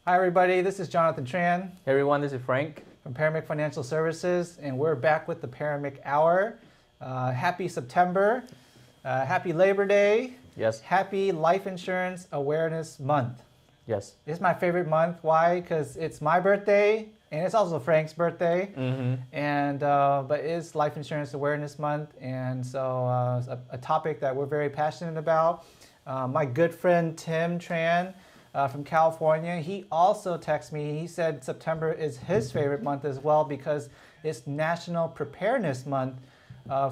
Hi everybody, this is Jonathan Tran. Hey everyone, this is Frank. From PARAMIC Financial Services, and we're back with the PARAMIC Hour. Happy September, happy Labor Day. Yes. Happy Life Insurance Awareness Month. Yes. It's my favorite month. Why? Because it's my birthday, and it's also Frank's birthday. And but it's Life Insurance Awareness Month, and so a topic that we're very passionate about. My good friend Tim Tran from California, he also texted me. He said September is his favorite month as well because it's National Preparedness Month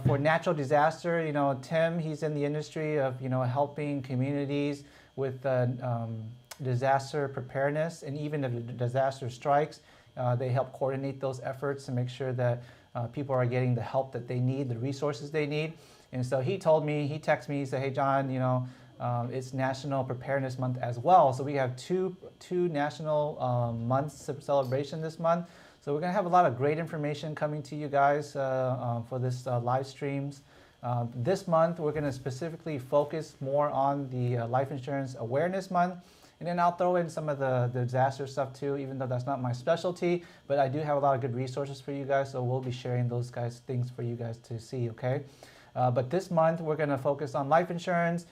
for natural disaster. You know, Tim, he's in the industry of helping communities with disaster preparedness, and even if a disaster strikes, they help coordinate those efforts to make sure that people are getting the help that they need, the resources they need. And so he told me, he texted me, he said, "Hey John, it's National Preparedness Month as well." So we have two national months of celebration this month. So we're going to have a lot of great information coming to you guys for this live streams. This month we're going to specifically focus more on the Life Insurance Awareness Month. And then I'll throw in some of the disaster stuff too, even though that's not my specialty. But I do have a lot of good resources for you guys, so we'll be sharing those things for you guys to see, okay? But this month, we're going to focus on life insurance.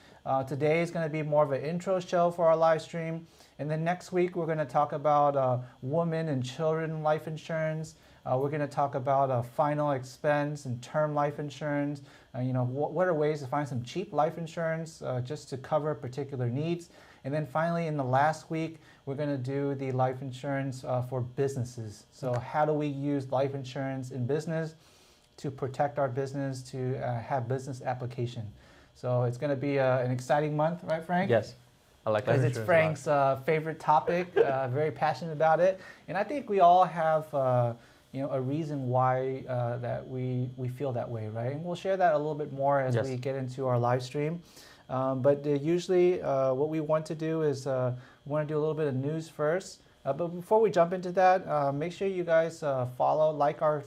Today is going to be more of an intro show for our live stream. And then next week, we're going to talk about women and children life insurance. We're going to talk about final expense and term life insurance. What are ways to find some cheap life insurance just to cover particular needs. And then finally, in the last week, we're going to do the life insurance for businesses. So how do we use life insurance in business to protect our business, to have business application? So it's going to be an exciting month, right, Frank? Yes, I like life insurance. Because it's Frank's favorite topic, very passionate about it. And I think we all have a reason why that we feel that way, right? And we'll share that a little bit more as we get into our live stream. But usually what we want to do is we want to do a little bit of news first. But before we jump into that, make sure you guys follow, like our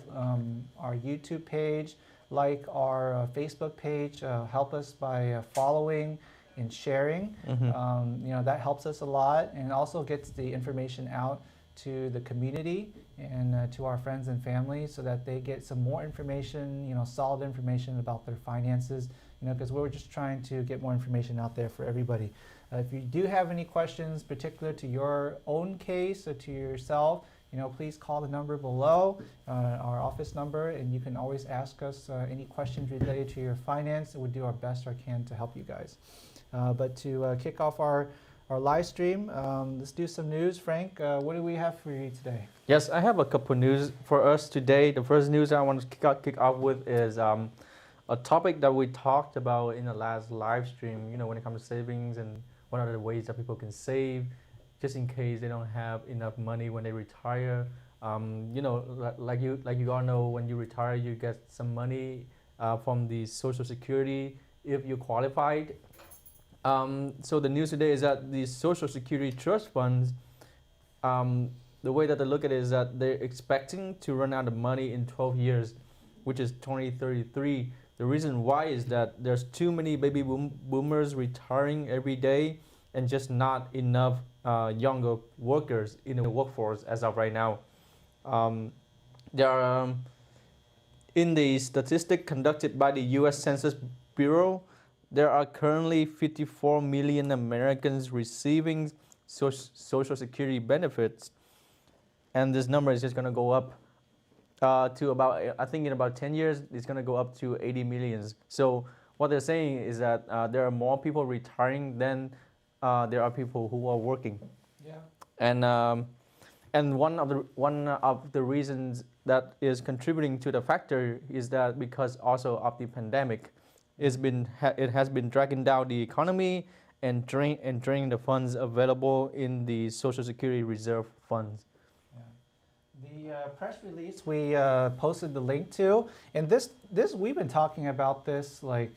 YouTube page, like our Facebook page. Help us by following and sharing. That helps us a lot, and also gets the information out to the community and to our friends and family, so that they get some more information, solid information about their finances. Because we're just trying to get more information out there for everybody. If you do have any questions particular to your own case or to yourself, please call the number below, our office number, and you can always ask us any questions related to your finance, and we'll do our best I can to help you guys. But to kick off our live stream, let's do some news. Frank, what do we have for you today? Yes, I have a couple of news for us today. The first news I want to kick off with is a topic that we talked about in the last live stream, when it comes to savings and what are the ways that people can save just in case they don't have enough money when they retire. Like you all know, when you retire, you get some money from the Social Security if you're qualified. So the news today is that the Social Security Trust Funds, the way that they look at it is that they're expecting to run out of money in 12 years, which is 2033. The reason why is that there's too many baby boomers retiring every day and just not enough younger workers in the workforce as of right now. There are, in the statistic conducted by the U.S. Census Bureau, there are currently 54 million Americans receiving Social Security benefits, and this number is just going to go up to about, I think in about 10 years, it's going to go up to 80 million. So what they're saying is that there are more people retiring than there are people who are working. Yeah. And one of the reasons that is contributing to the factor is that because also of the pandemic, it has been dragging down the economy and draining the funds available in the Social Security Reserve funds. The press release we posted the link to, and this we've been talking about this 5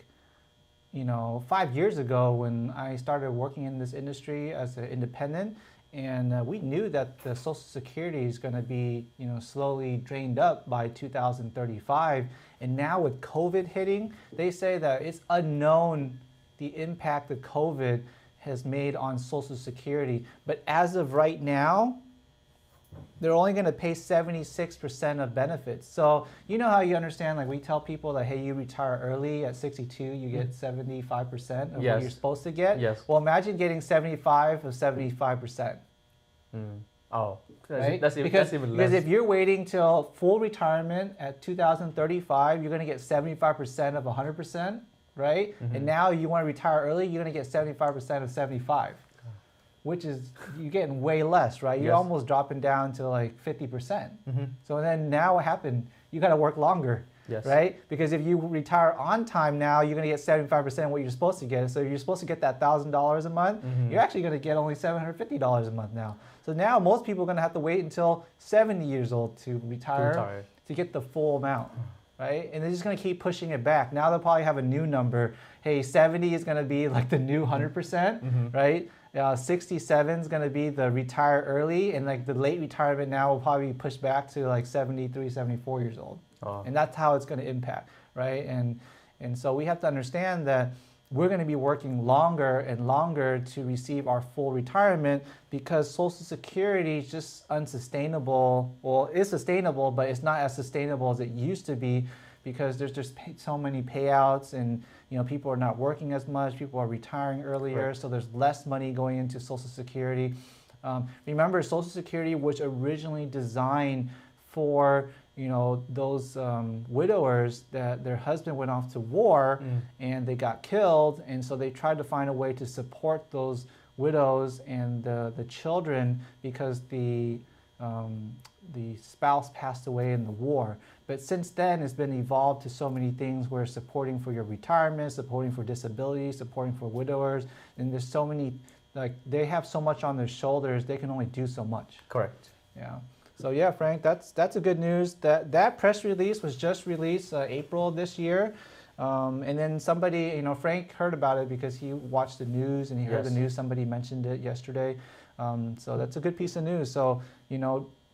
years ago when I started working in this industry as an independent, and we knew that the Social Security is going to be slowly drained up by 2035, and now with COVID hitting, they say that it's unknown the impact of COVID has made on Social Security. But as of right now, they're only going to pay 76% of benefits. So you know how you understand, like we tell people that, hey, you retire early at 62, you get 75% of Yes. what you're supposed to get. Yes. Well, imagine getting 75 of 75%. Oh, Right? that's even because less. if you're waiting till full retirement at 2035, you're going to get 75% of 100%, right? And now you want to retire early, you're going to get 75% of 75. Which is, you're getting way less, right? You're Yes. almost dropping down to like 50%. So then now what happened? You got to work longer, Yes. right? Because if you retire on time now, you're going to get 75% of what you're supposed to get. So if you're supposed to get that $1,000 a month, you're actually going to get only $750 a month now. So now most people are going to have to wait until 70 years old to retire to get the full amount, right? And they're just going to keep pushing it back. Now they'll probably have a new number. Hey, 70 is going to be like the new 100%, right? 67 is going to be the retire early, and like the late retirement now will probably be pushed back to like 73, 74 years old. And that's how it's going to impact, right? And so we have to understand that we're going to be working longer and longer to receive our full retirement because Social Security is just unsustainable. Well, it's sustainable, but it's not as sustainable as it used to be because there's just so many payouts and people are not working as much, people are retiring earlier, so there's less money going into Social Security. Remember, Social Security was originally designed for those widowers that their husband went off to war and they got killed, and so they tried to find a way to support those widows and the children because the spouse passed away in the war. But since then, it's been evolved to so many things where supporting for your retirement, supporting for disability, supporting for widowers, and there's so many, like they have so much on their shoulders, they can only do so much. Correct. Yeah. So yeah, Frank, that's a good news. That press release was just released April this year. And then somebody, Frank heard about it because he watched the news and he heard the news. Somebody mentioned it yesterday. So that's a good piece of news. So,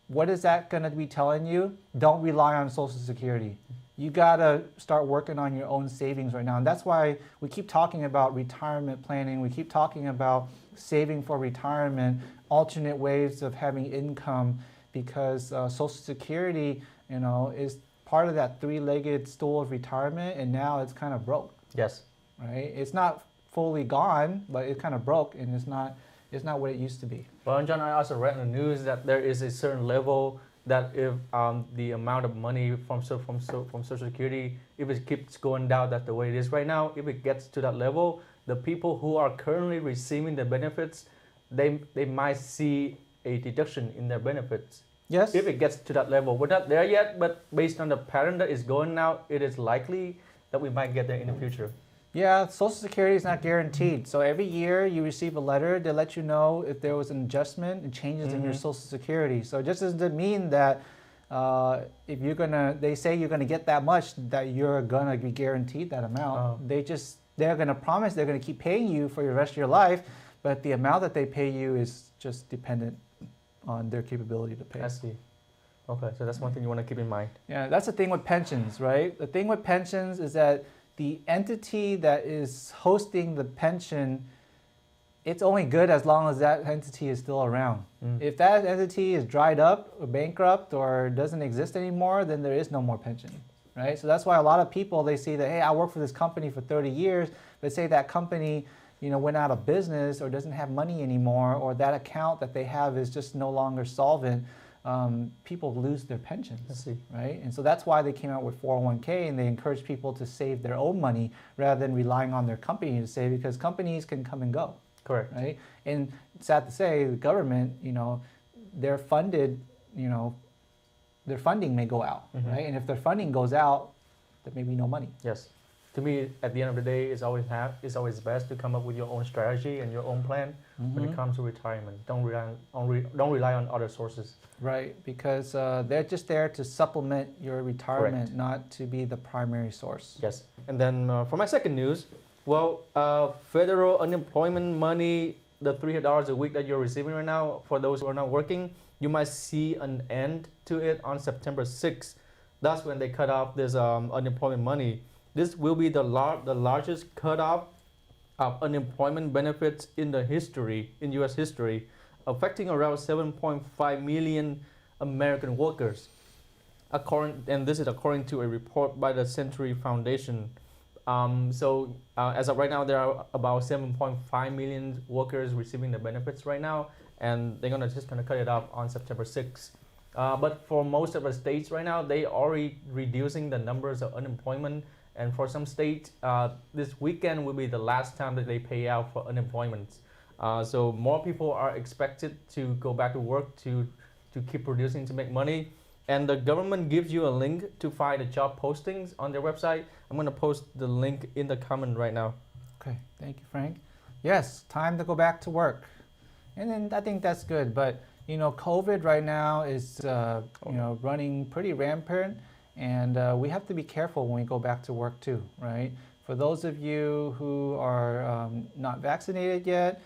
what is that going to be telling you? Don't rely on Social Security. You got to start working on your own savings right now. And that's why we keep talking about retirement planning. We keep talking about saving for retirement, alternate ways of having income, because Social Security, is part of that three-legged stool of retirement, and now it's kind of broke. Yes. Right? It's not fully gone, but it kind of broke, and it's not what it used to be. Well, John, I also read in the news that there is a certain level that if the amount of money from Social Security, if it keeps going down that the way it is right now, if it gets to that level, the people who are currently receiving the benefits, they might see a deduction in their benefits. Yes. If it gets to that level. We're not there yet, but based on the pattern that is going now, it is likely that we might get there in the future. Yeah, Social Security is not guaranteed. So every year you receive a letter to let you know if there was an adjustment and changes in your Social Security. So it just doesn't mean that if they say you're gonna get that much, that you're gonna be guaranteed that amount. They're gonna promise they're gonna keep paying you for the rest of your life, but the amount that they pay you is just dependent on their capability to pay. I see. Okay, so that's one thing you want to keep in mind. Yeah, that's the thing with pensions, right? The thing with pensions is that the entity that is hosting the pension, it's only good as long as that entity is still around. If that entity is dried up or bankrupt or doesn't exist anymore, then there is no more pension, right? So that's why a lot of people, they see that, hey, I worked for this company for 30 years, but say that company went out of business or doesn't have money anymore, or that account that they have is just no longer solvent, people lose their pensions. I see. Right? And so that's why they came out with 401k, and they encourage people to save their own money rather than relying on their company to save, because companies can come and go. Correct. Right? And sad to say, the government, they're funded, their funding may go out, right? And if their funding goes out, there may be no money. Yes. To me, at the end of the day, it's always best to come up with your own strategy and your own plan when it comes to retirement. Don't rely on other sources. Right, because they're just there to supplement your retirement, Correct. not to be the primary source. Yes. And then for my second news, federal unemployment money, the $300 a week that you're receiving right now, for those who are not working, you might see an end to it on September 6th. That's when they cut off this unemployment money. This will be the largest cutoff unemployment benefits in U.S. history, affecting around 7.5 million American workers. And this is according to a report by the Century Foundation. As of right now, there are about 7.5 million workers receiving the benefits right now, and they're just gonna cut it off on September 6th. But for most of the states right now, they already reducing the numbers of unemployment. And for some states, this weekend will be the last time that they pay out for unemployment. So more people are expected to go back to work to keep producing to make money. And the government gives you a link to find the job postings on their website. I'm going to post the link in the comment right now. Okay, thank you, Frank. Yes, time to go back to work. And then I think that's good. But, COVID right now is, running pretty rampant. And we have to be careful when we go back to work too, right? For those of you who are not vaccinated yet,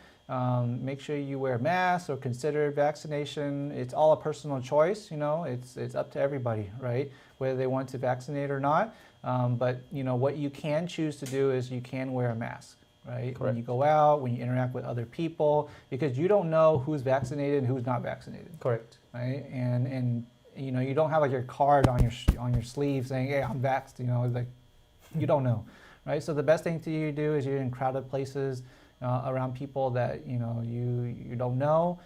make sure you wear masks or consider vaccination. It's all a personal choice, it's up to everybody, right? Whether they want to vaccinate or not. But what you can choose to do is you can wear a mask, right? Correct. When you go out, when you interact with other people, because you don't know who's vaccinated and who's not vaccinated. Correct. Right? And you don't have like your card on your sleeve saying, hey, I'm vaxxed, like you don't know, right? So the best thing to do is you're in crowded places, around people that you don't know.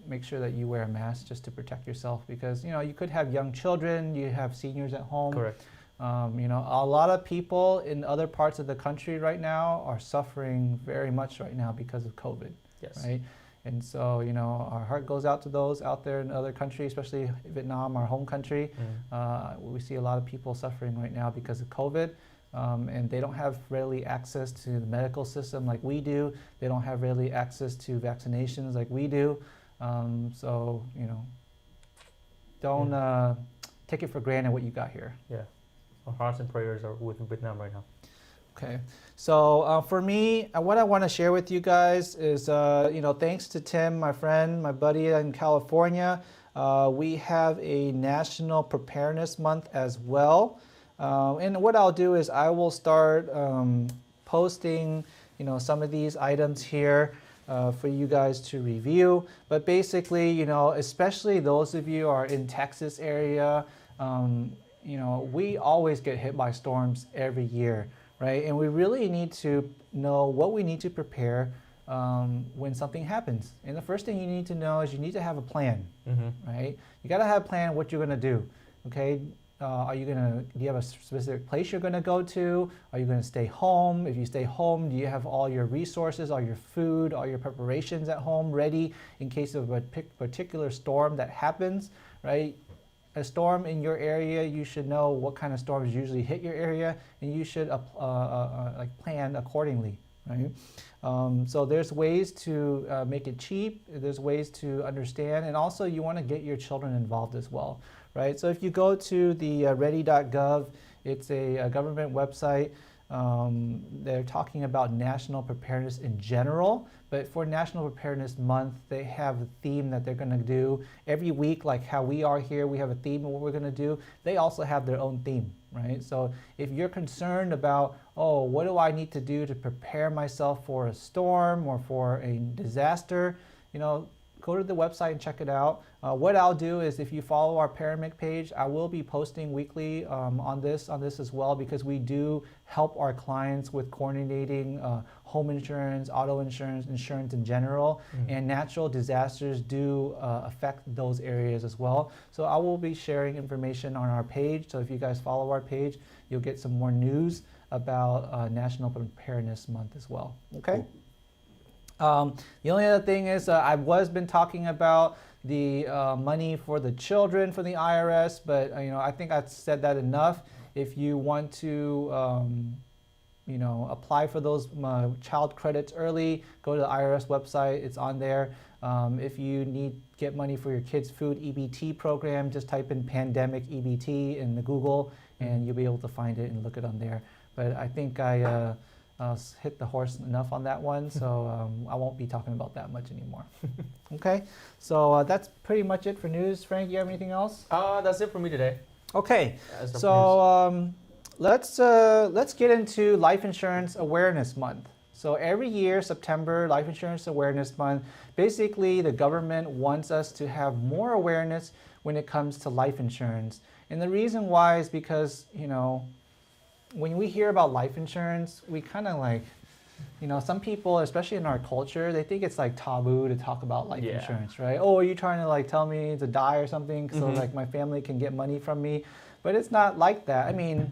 Make sure that you wear a mask just to protect yourself, because you could have young children, you have seniors at home. Correct. A lot of people in other parts of the country right now are suffering very much right now because of COVID. Yes. Right? And so, our heart goes out to those out there in other countries, especially Vietnam, our home country. We see a lot of people suffering right now because of COVID. And they don't have readily access to the medical system like we do. They don't have readily access to vaccinations like we do. Don't take it for granted what you got here. Yeah, our hearts and prayers are with Vietnam right now. Okay, so for me, what I want to share with you guys is, thanks to Tim, my friend, my buddy in California, we have a National Preparedness Month as well. And what I'll do is I will start posting, some of these items here for you guys to review. But basically, especially those of you who are in Texas area, we always get hit by storms every year, right? And we really need to know what we need to prepare when something happens. And the first thing you need to know is you need to have a plan, right? You got to have a plan what you're going to do, okay? Do you have a specific place you're going to go to? Are you going to stay home? If you stay home, do you have all your resources, all your food, all your preparations at home ready in case of a particular storm that happens, right? A storm in your area, you should know what kind of storms usually hit your area, and you should plan accordingly, right? So there's ways to make it cheap. There's ways to understand, and also you want to get your children involved as well. Right, so if you go to the ready.gov, it's a government website. They're talking about national preparedness in general, but for National Preparedness Month, they have a theme that they're going to do every week, like how we are here. We have a theme of what we're going to do. They also have their own theme, right? So if you're concerned about, what do I need to do to prepare myself for a storm or for a disaster, go to the website and check it out. What I'll do is, if you follow our PARAMIC page, I will be posting weekly on this as well, because we do help our clients with coordinating home insurance, auto insurance, insurance in general, and natural disasters do affect those areas as well. So I will be sharing information on our page. So if you guys follow our page, you'll get some more news about National Preparedness Month as well. Okay. Cool. The only other thing is I was been talking about the money for the children for the IRS, but I think I've said that enough. If you want to apply for those child credits early, go to the IRS website. It's on there. If you get money for your kids' food EBT program, just type in pandemic EBT in the Google, and you'll be able to find it and look it on there. But I think I hit the horse enough on that one, so I won't be talking about that much anymore. Okay, so that's pretty much it for news. Frank, you have anything else? That's it for me today. Okay, so let's get into Life Insurance Awareness Month. So every year, September, Life Insurance Awareness Month, basically the government wants us to have more awareness when it comes to life insurance. And the reason why is because, you know, when we hear about life insurance, we kind of like, you know, some people, especially in our culture, they think it's like taboo to talk about life insurance, right? Oh, are you trying to like tell me to die or something so like my family can get money from me? But it's not like that. I mean,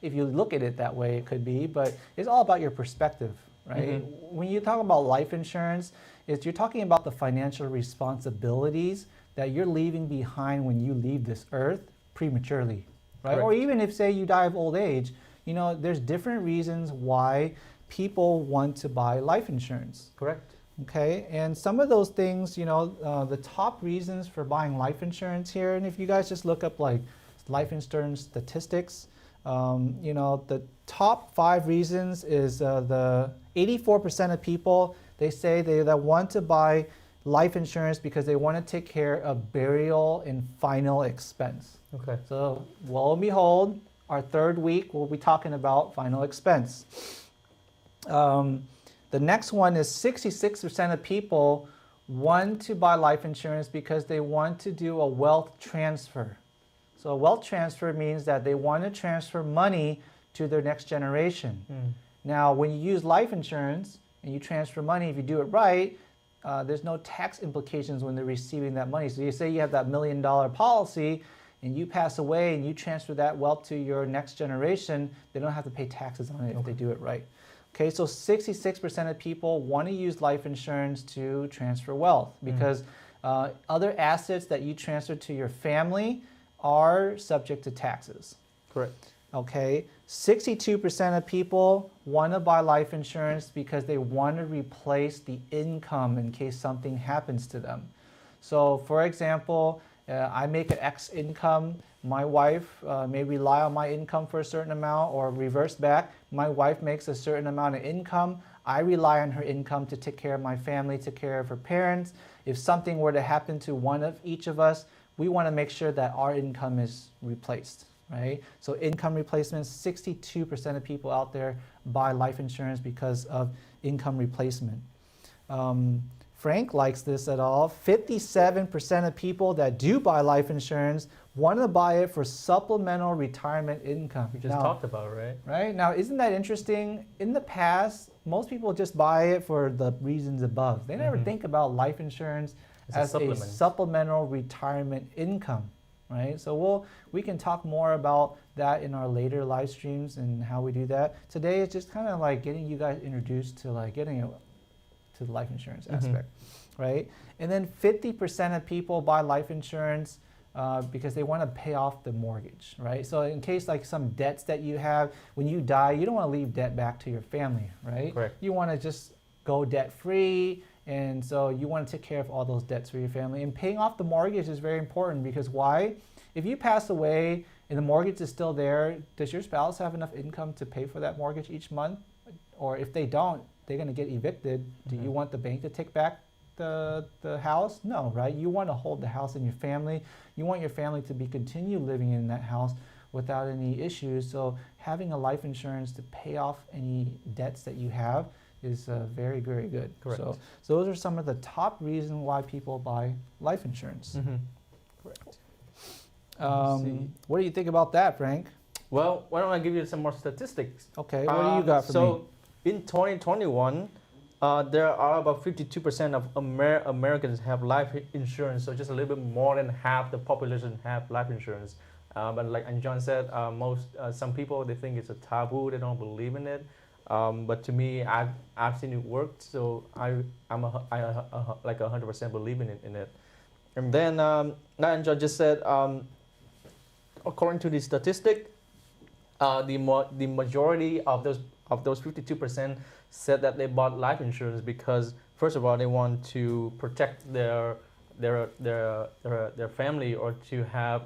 if you look at it that way, it could be, but it's all about your perspective, right? When you talk about life insurance, you're talking about the financial responsibilities that you're leaving behind when you leave this earth prematurely, right? Correct. Or even if, say, you die of old age, you know, there's different reasons why people want to buy life insurance. Correct. Okay, and some of those things, you know, the top reasons for buying life insurance here, and if you guys just look up like life insurance statistics, you know, the top 5 reasons is the 84% of people, they say that want to buy life insurance because they want to take care of burial and final expense. Okay. So, lo and behold, our third week we'll be talking about final expense. The next one is 66% of people want to buy life insurance because they want to do a wealth transfer. So a wealth transfer means that they want to transfer money to their next generation. Now, when you use life insurance and you transfer money, if you do it right, there's no tax implications when they're receiving that money. So you say you have that $1 million policy and you pass away and you transfer that wealth to your next generation, they don't have to pay taxes on it if they do it right. Okay, so 66% of people want to use life insurance to transfer wealth because other assets that you transfer to your family are subject to taxes. Correct. Okay, 62% of people want to buy life insurance because they want to replace the income in case something happens to them. So, for example, I make an X income. My wife may rely on my income for a certain amount, or reverse back. My wife makes a certain amount of income. I rely on her income to take care of my family, take care of her parents. If something were to happen to one of each of us, we want to make sure that our income is replaced, right? So income replacement, 62% of people out there buy life insurance because of income replacement. Frank likes this at all. 57% of people that do buy life insurance want to buy it for supplemental retirement income. We just talked about it, right? Right? Now, isn't that interesting? In the past, most people just buy it for the reasons above. They never think about life insurance as a supplemental retirement income, right? So we can talk more about that in our later live streams and how we do that. Today, it's just kind of like getting you guys introduced to like getting it to the life insurance aspect, right? And then 50% of people buy life insurance because they want to pay off the mortgage, right? So in case like some debts that you have, when you die, you don't want to leave debt back to your family, right? Correct. You want to just go debt free, and so you want to take care of all those debts for your family. And paying off the mortgage is very important because why? If you pass away and the mortgage is still there, does your spouse have enough income to pay for that mortgage each month? Or if they don't, they're going to get evicted. Do you want the bank to take back the house? No, right? You want to hold the house in your family. You want your family to continue living in that house without any issues. So having a life insurance to pay off any debts that you have is very, very good. Correct. So those are some of the top reasons why people buy life insurance. Correct. What do you think about that, Frank? Well, why don't I give you some more statistics? Okay, what do you got for me? So in 2021, there are about 52% of Americans have life insurance, so just a little bit more than half the population have life insurance. But like John said, some people, they think it's a taboo, they don't believe in it. But to me, I've seen it work, so I'm like 100% believing in it. And then, like John just said, according to the statistic, the majority of those 52% said that they bought life insurance because, first of all, they want to protect their family, or to have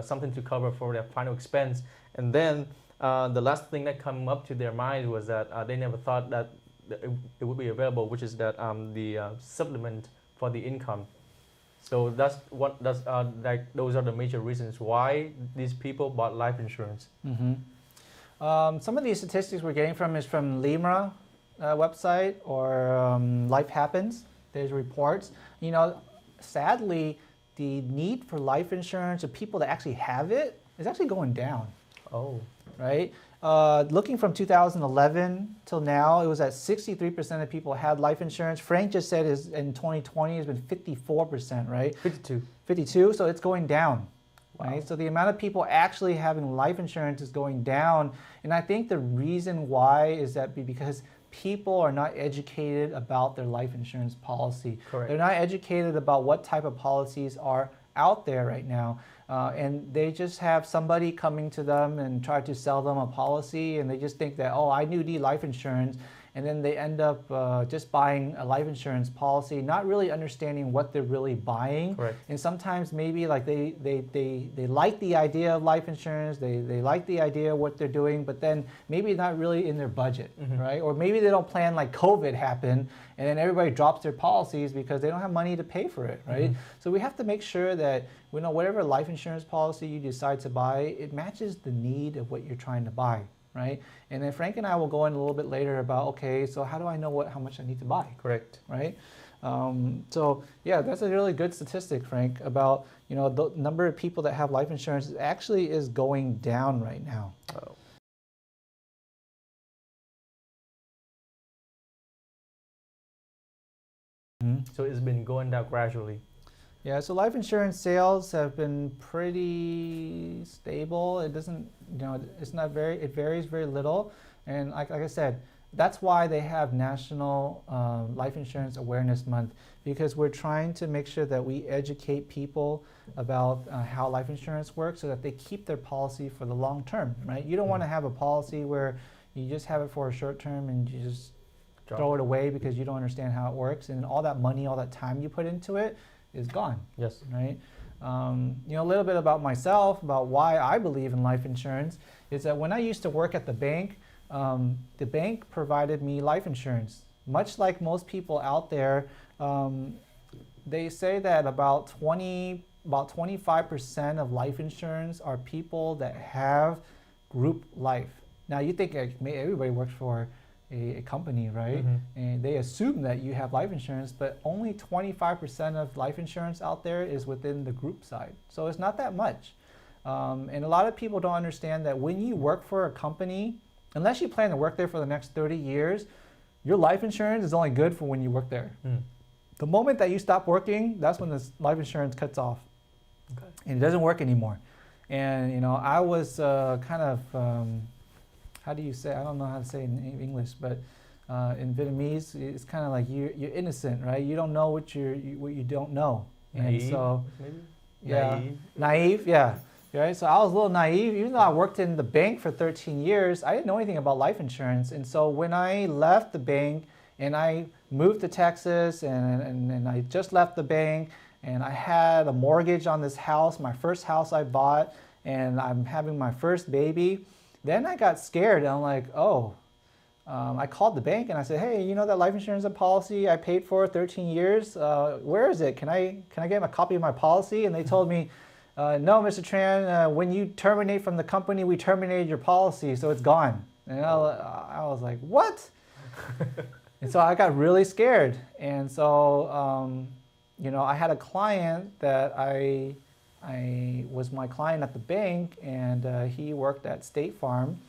something to cover for their final expense. And then the last thing that came up to their mind was that they never thought that it would be available, which is that the supplement for the income. So those are the major reasons why these people bought life insurance. Some of these statistics we're getting from is from LIMRA, website or Life Happens. There's reports. You know, sadly, the need for life insurance of people that actually have it is actually going down. Oh. Right? Looking from 2011 till now, it was at 63% of people had life insurance. Frank just said is in 2020 has been 54%, right? 52. 52, so it's going down. Wow. Right? So the amount of people actually having life insurance is going down. And I think the reason why is that because people are not educated about their life insurance policy. Correct. They're not educated about what type of policies are out there right now. And they just have somebody coming to them and try to sell them a policy, and they just think that, oh, I need life insurance. And then they end up just buying a life insurance policy, not really understanding what they're really buying. Correct. And sometimes maybe like they like the idea of life insurance, they like the idea of what they're doing, but then maybe not really in their budget, right? Or maybe they don't plan like COVID happened and then everybody drops their policies because they don't have money to pay for it, right? So we have to make sure that whatever life insurance policy you decide to buy, it matches the need of what you're trying to buy. Right? And then Frank and I will go in a little bit later about, okay, so how do I know how much I need to buy? Correct. Right? So yeah, that's a really good statistic, Frank, about the number of people that have life insurance actually is going down right now. Oh. So it's been going down gradually. Yeah, so life insurance sales have been pretty stable. It doesn't, it's not it varies very little. And like I said, that's why they have National Life Insurance Awareness Month, because we're trying to make sure that we educate people about how life insurance works so that they keep their policy for the long term, right? You don't want to have a policy where you just have it for a short term and you just throw it away because you don't understand how it works, and all that money, all that time you put into it is gone. Yes. Right? A little bit about myself, about why I believe in life insurance, is that when I used to work at the bank provided me life insurance. Much like most people out there, they say that about 25% of life insurance are people that have group life. Now you think everybody works for a company, right? And they assume that you have life insurance, but only 25% of life insurance out there is within the group side. So it's not that much. And a lot of people don't understand that when you work for a company, unless you plan to work there for the next 30 years, your life insurance is only good for when you work there. The moment that you stop working, that's when this life insurance cuts off. Okay. And it doesn't work anymore. And I was kind of, how do you say, I don't know how to say it in English, but in Vietnamese, it's kind of like you're innocent, right? You don't know what you don't know. Naive, and so, maybe? Yeah, naive, yeah. Right? So I was a little naive. Even though I worked in the bank for 13 years, I didn't know anything about life insurance. And so when I left the bank and I moved to Texas and I just left the bank and I had a mortgage on this house, my first house I bought, and I'm having my first baby, then I got scared. And I'm like, oh. I called the bank and I said, hey, that life insurance policy I paid for 13 years, where is it? Can I get a copy of my policy? And they told me, no, Mr. Tran, when you terminate from the company, we terminated your policy, so it's gone. And I was like, what? And so I got really scared. And so, I had a client that I was my client at the bank, and he worked at State Farm.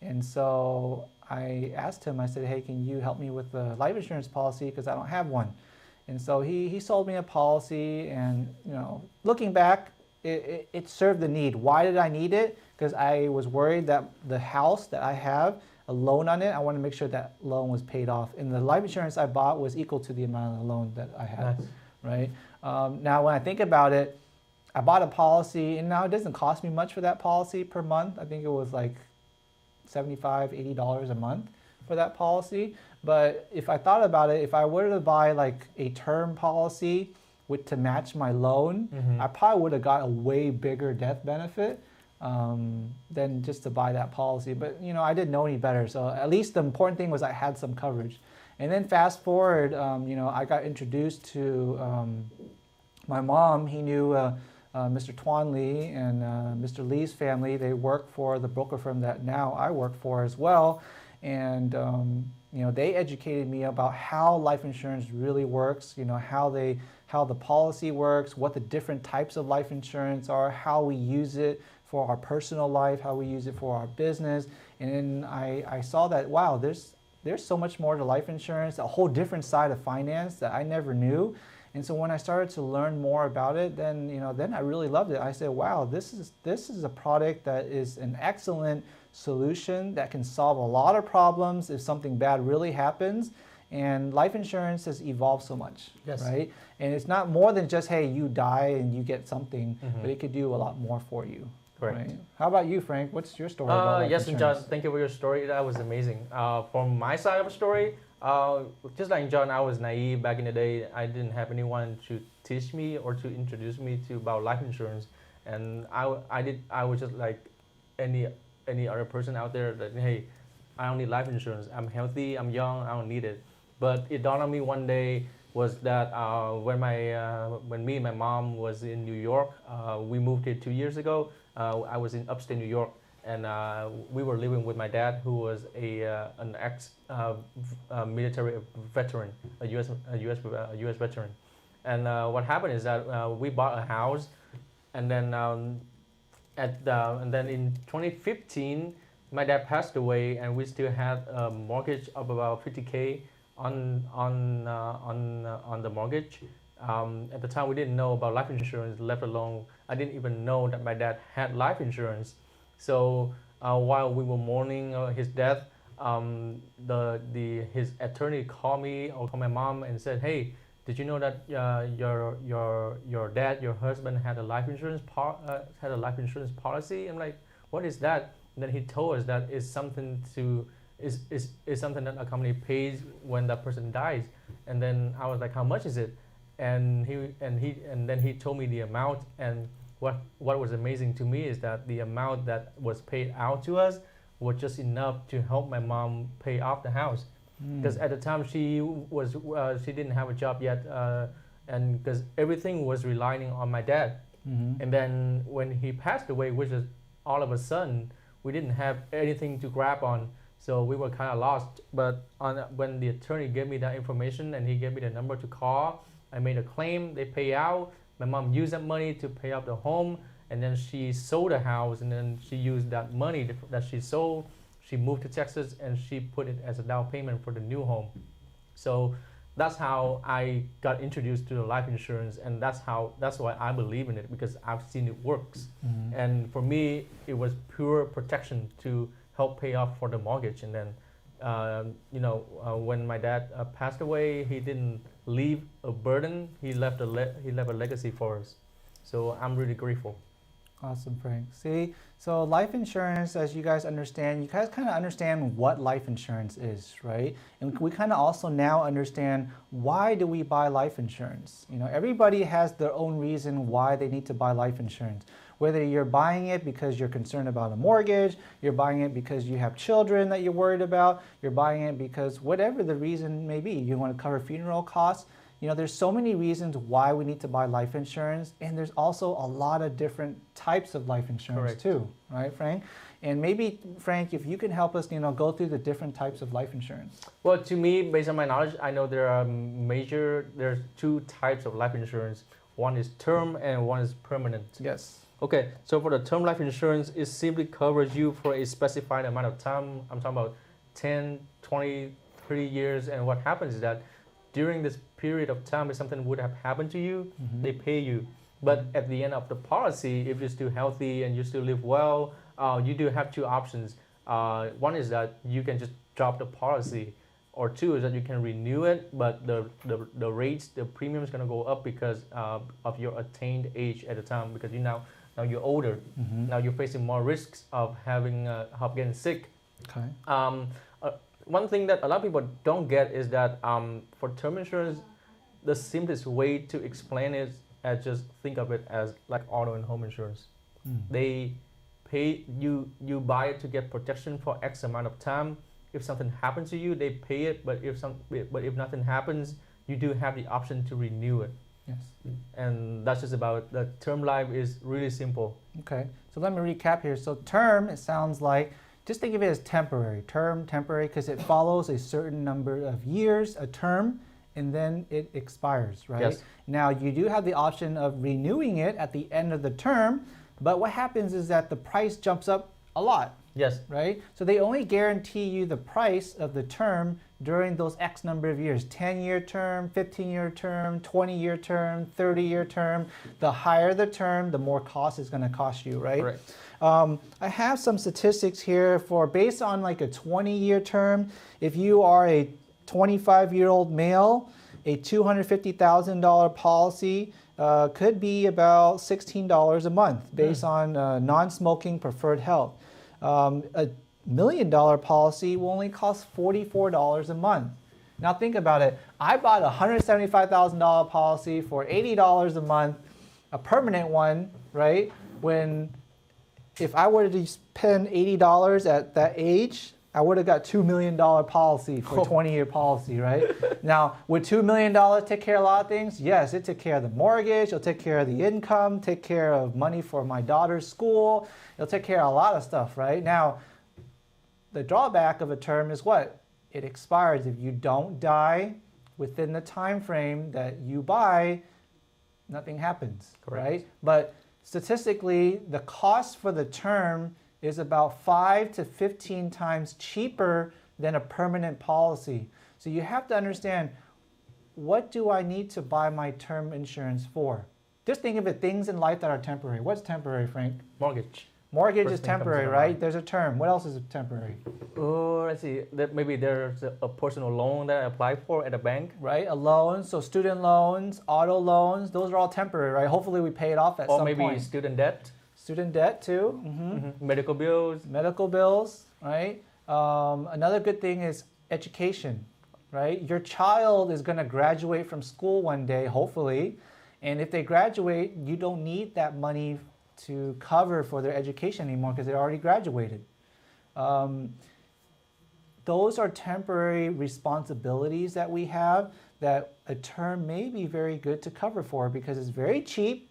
And so I asked him, I said, hey, can you help me with the life insurance policy because I don't have one? And so he sold me a policy, and looking back, it served the need. Why did I need it? Because I was worried that the house that I have, a loan on it, I want to make sure that loan was paid off. And the life insurance I bought was equal to the amount of the loan that I had, nice. Right? Now, when I think about it, I bought a policy, and now it doesn't cost me much for that policy per month. I think it was like $75, $80 a month for that policy. But if I thought about it, if I were to buy like a term policy to match my loan, I probably would have got a way bigger death benefit than just to buy that policy. But I didn't know any better, so at least the important thing was I had some coverage. And then fast forward, I got introduced to my mom. He knew Mr. Tuan Lee and Mr. Lee's family. They work for the broker firm that now I work for as well. And they educated me about how life insurance really works, how the policy works, what the different types of life insurance are, how we use it for our personal life, how we use it for our business. And then I saw that, wow, there's so much more to life insurance, a whole different side of finance that I never knew. And so when I started to learn more about it, then I really loved it. I said, wow, this is a product that is an excellent solution that can solve a lot of problems if something bad really happens. And life insurance has evolved so much, Yes. right? And it's not more than just, hey, you die and you get something, but it could do a lot more for you. Correct. Right? How about you, Frank? What's your story about life Yes, and John, insurance? thank you for your story. That was amazing. From my side of the story, just like John, I was naive back in the day. I didn't have anyone to teach me or to introduce me to about life insurance, and I was just like any other person out there that, hey, I don't need life insurance. I'm healthy. I'm young. I don't need it. But it dawned on me one day was that when me and my mom was in New York, we moved here 2 years ago. I was in upstate New York, and we were living with my dad, who was an ex military veteran, a U.S. veteran. And what happened is that we bought a house, and then in 2015, my dad passed away, and we still had a mortgage of about $50K on the mortgage. At the time, we didn't know about life insurance, let alone I didn't even know that my dad had life insurance. So while we were mourning his death, his attorney called me or called my mom and said, "Hey, did you know that your dad, your husband, had a life insurance policy?" I'm like, "What is that?" And then he told us that it's something something that a company pays when that person dies. And then I was like, "How much is it?" And then he told me the amount. And what was amazing to me is that the amount that was paid out to us was just enough to help my mom pay off the house. Because at the time she didn't have a job yet, and because everything was relying on my dad. And then when he passed away, which is all of a sudden, we didn't have anything to grab on. So we were kind of lost. But when the attorney gave me that information and he gave me the number to call, I made a claim, they pay out. My mom used that money to pay off the home, and then she sold the house, and then she used that money that she sold. She moved to Texas, and she put it as a down payment for the new home. So that's how I got introduced to the life insurance, and that's why I believe in it, because I've seen it works. And for me, it was pure protection to help pay off for the mortgage. And then when my dad passed away, he didn't leave a burden. He left a legacy for us. So I'm really grateful. Awesome, Frank. See, so life insurance, as you guys understand, you guys kind of understand what life insurance is, right? And we kind of also now understand, why do we buy life insurance? Everybody has their own reason why they need to buy life insurance. Whether you're buying it because you're concerned about a mortgage, you're buying it because you have children that you're worried about, you're buying it because whatever the reason may be, you want to cover funeral costs. There's so many reasons why we need to buy life insurance, and there's also a lot of different types of life insurance. Correct. Too, right, Frank? And maybe, Frank, if you can help us, go through the different types of life insurance. Well, to me, based on my knowledge, I know there's two types of life insurance. One is term and one is permanent. Yes. Okay, so for the term life insurance, it simply covers you for a specified amount of time. I'm talking about 10, 20, 30 years. And what happens is that during this period of time, if something would have happened to you, they pay you. But at the end of the policy, if you're still healthy and you still live well, you do have two options. One is that you can just drop the policy, or two is that you can renew it, but the rates, the premium is going to go up because of your attained age at the time, because now you're older. Now you're facing more risks of getting sick. Okay. One thing that a lot of people don't get is that for term insurance, the simplest way to explain it is just think of it as like auto and home insurance. They pay you buy it to get protection for X amount of time. If something happens to you, they pay it, but if nothing happens, you do have the option to renew it. Yes. And that's just about the term life is really simple. Okay. So let me recap here. So term, it sounds like just think of it as temporary, temporary, because it follows a certain number of years, a term, and then it expires, right? Yes. Now, you do have the option of renewing it at the end of the term, but what happens is that the price jumps up a lot. Yes. Right? So they only guarantee you the price of the term during those X number of years, 10-year term, 15-year term, 20-year term, 30-year term. The higher the term, the more cost it's going to cost you, right? Correct. I have some statistics here for based on like a 20-year term. If you are a 25-year-old male, a $250,000 policy could be about $16 a month based on non-smoking preferred health. A $1 million policy will only cost $44 a month. Now think about it. I bought a $175,000 policy for $80 a month, a permanent one, right? When if I were to spend $80 at that age, I would have got $2 million policy for a 20-year policy, right? Now, would $2 million take care of a lot of things? Yes, it took care of the mortgage, it'll take care of the income, take care of money for my daughter's school, it'll take care of a lot of stuff, right? Now, the drawback of a term is what? It expires. If you don't die within the time frame that you buy, nothing happens, Correct. right? But statistically, the cost for the term is about 5 to 15 times cheaper than a permanent policy. So you have to understand, what do I need to buy my term insurance for? Just think of it, things in life that are temporary. What's temporary, Frank? Mortgage. Mortgage First is thing comes to temporary, my right? mind. There's a term. What else is temporary? Oh, let's see. That maybe there's a personal loan that I apply for at a bank. Right? A loan, so student loans, auto loans, those are all temporary, right? Hopefully we pay it off at Or some maybe point. student debt. Student debt too. Medical bills. Medical bills, right? Another good thing is education, right? Your child is going to graduate from school one day, hopefully, and if they graduate, you don't need that money to cover for their education anymore because they already graduated. Those are temporary responsibilities that we have that a term may be very good to cover for because it's very cheap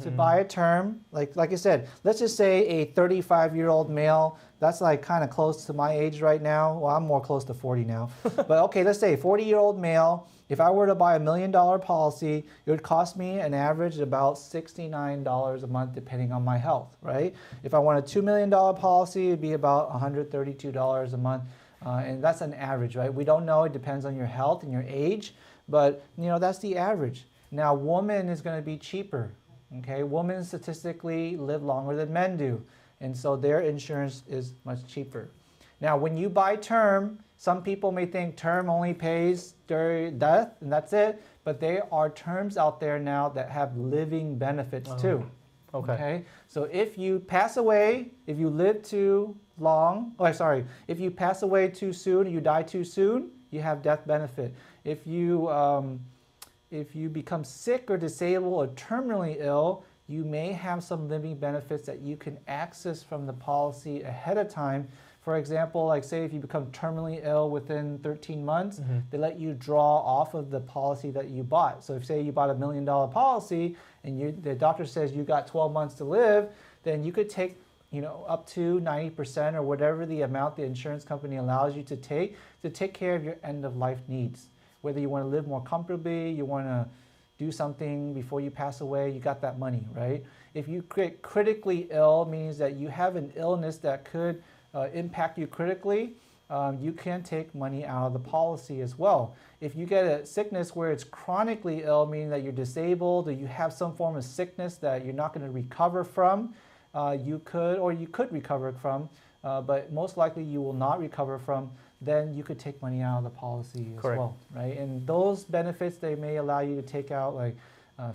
to buy a term. Like I said, let's just say a 35-year-old male, that's like kind of close to my age right now. Well, I'm more close to 40 now. But okay, let's say 40-year-old male, if I were to buy $1 million policy, it would cost me an average about $69 a month depending on my health, right? If I want a $2 million policy, it'd be about $132 a month. And that's an average, right? We don't know, it depends on your health and your age, but you know, that's the average. Now, woman is going to be cheaper. Okay, women statistically live longer than men do, and so their insurance is much cheaper. Now, when you buy term, some people may think term only pays during death, and that's it, but there are terms out there now that have living benefits too. Okay, so if you pass away, if you live too long, if you pass away too soon, you die too soon, you have death benefit. If you become sick or disabled or terminally ill, you may have some living benefits that you can access from the policy ahead of time. For example, like say if you become terminally ill within 13 months, they let you draw off of the policy that you bought. So if say you bought $1 million policy and the doctor says you got 12 months to live, then you could take up to 90% or whatever the amount the insurance company allows you to take care of your end of life needs. Whether you want to live more comfortably, you want to do something before you pass away, you got that money, right? If you get critically ill, means that you have an illness that could impact you critically, you can take money out of the policy as well. If you get a sickness where it's chronically ill, meaning that you're disabled or you have some form of sickness that you're not going to recover from, you could recover from, but most likely you will not recover from, then you could take money out of the policy as well, right? And those benefits, they may allow you to take out like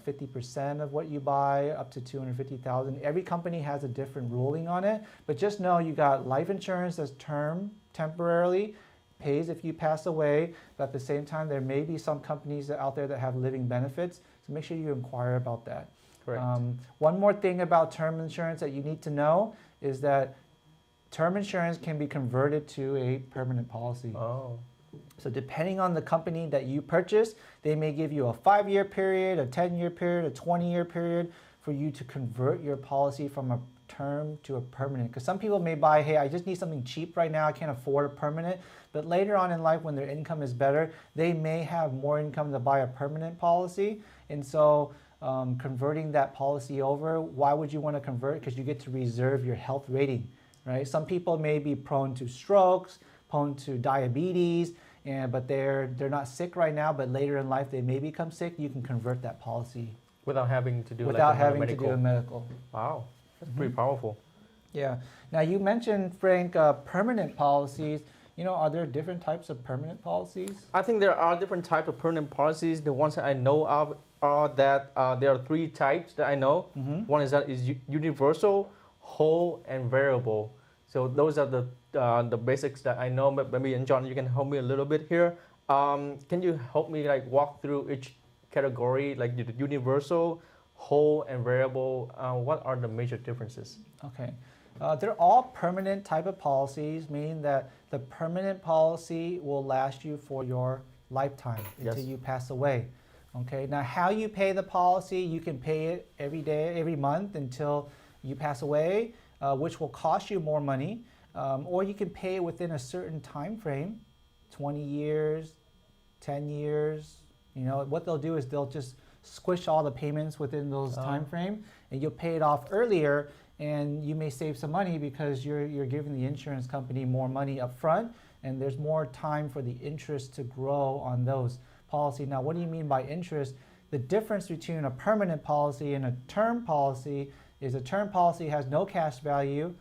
50% of what you buy, up to $250,000. Every company has a different ruling on it, but just know you got life insurance as term, temporarily, pays if you pass away, but at the same time, there may be some companies out there that have living benefits, so make sure you inquire about that. One more thing about term insurance that you need to know is that term insurance can be converted to a permanent policy. So depending on the company that you purchase, they may give you a 5-year period, a 10-year period, a 20-year period. for you to convert your policy from a term to a permanent. Because some people may buy, hey, I just need something cheap right now, I can't afford a permanent. But later on in life, when their income is better, they may have more income to buy a permanent policy. And so converting that policy over, why would you want to convert? Because you get to reserve your health rating, right? Some people may be prone to strokes, prone to diabetes, but they're not sick right now, but later in life they may become sick. You can convert that policy without having to do a medical. Wow, that's pretty powerful. Yeah. Now you mentioned, Frank, permanent policies. Are there different types of permanent policies? I think there are different types of permanent policies. The ones that I know of are that there are 3 types that I know. One is universal, whole, and variable. So those are the basics that I know. But maybe, and John, you can help me a little bit here. Can you help me walk through each category, like the universal, whole, and variable? What are the major differences? Okay. They're all permanent type of policies, meaning that the permanent policy will last you for your lifetime until you pass away. Okay. Now, how you pay the policy, you can pay it every day, every month until you pass away, which will cost you more money, or you can pay it within a certain time frame, 20 years, 10 years. What they'll do is they'll just squish all the payments within those time frame, and you'll pay it off earlier. And you may save some money because you're giving the insurance company more money up front, and there's more time for the interest to grow on those policies. Now, what do you mean by interest? The difference between a permanent policy and a term policy is a term policy has no cash value.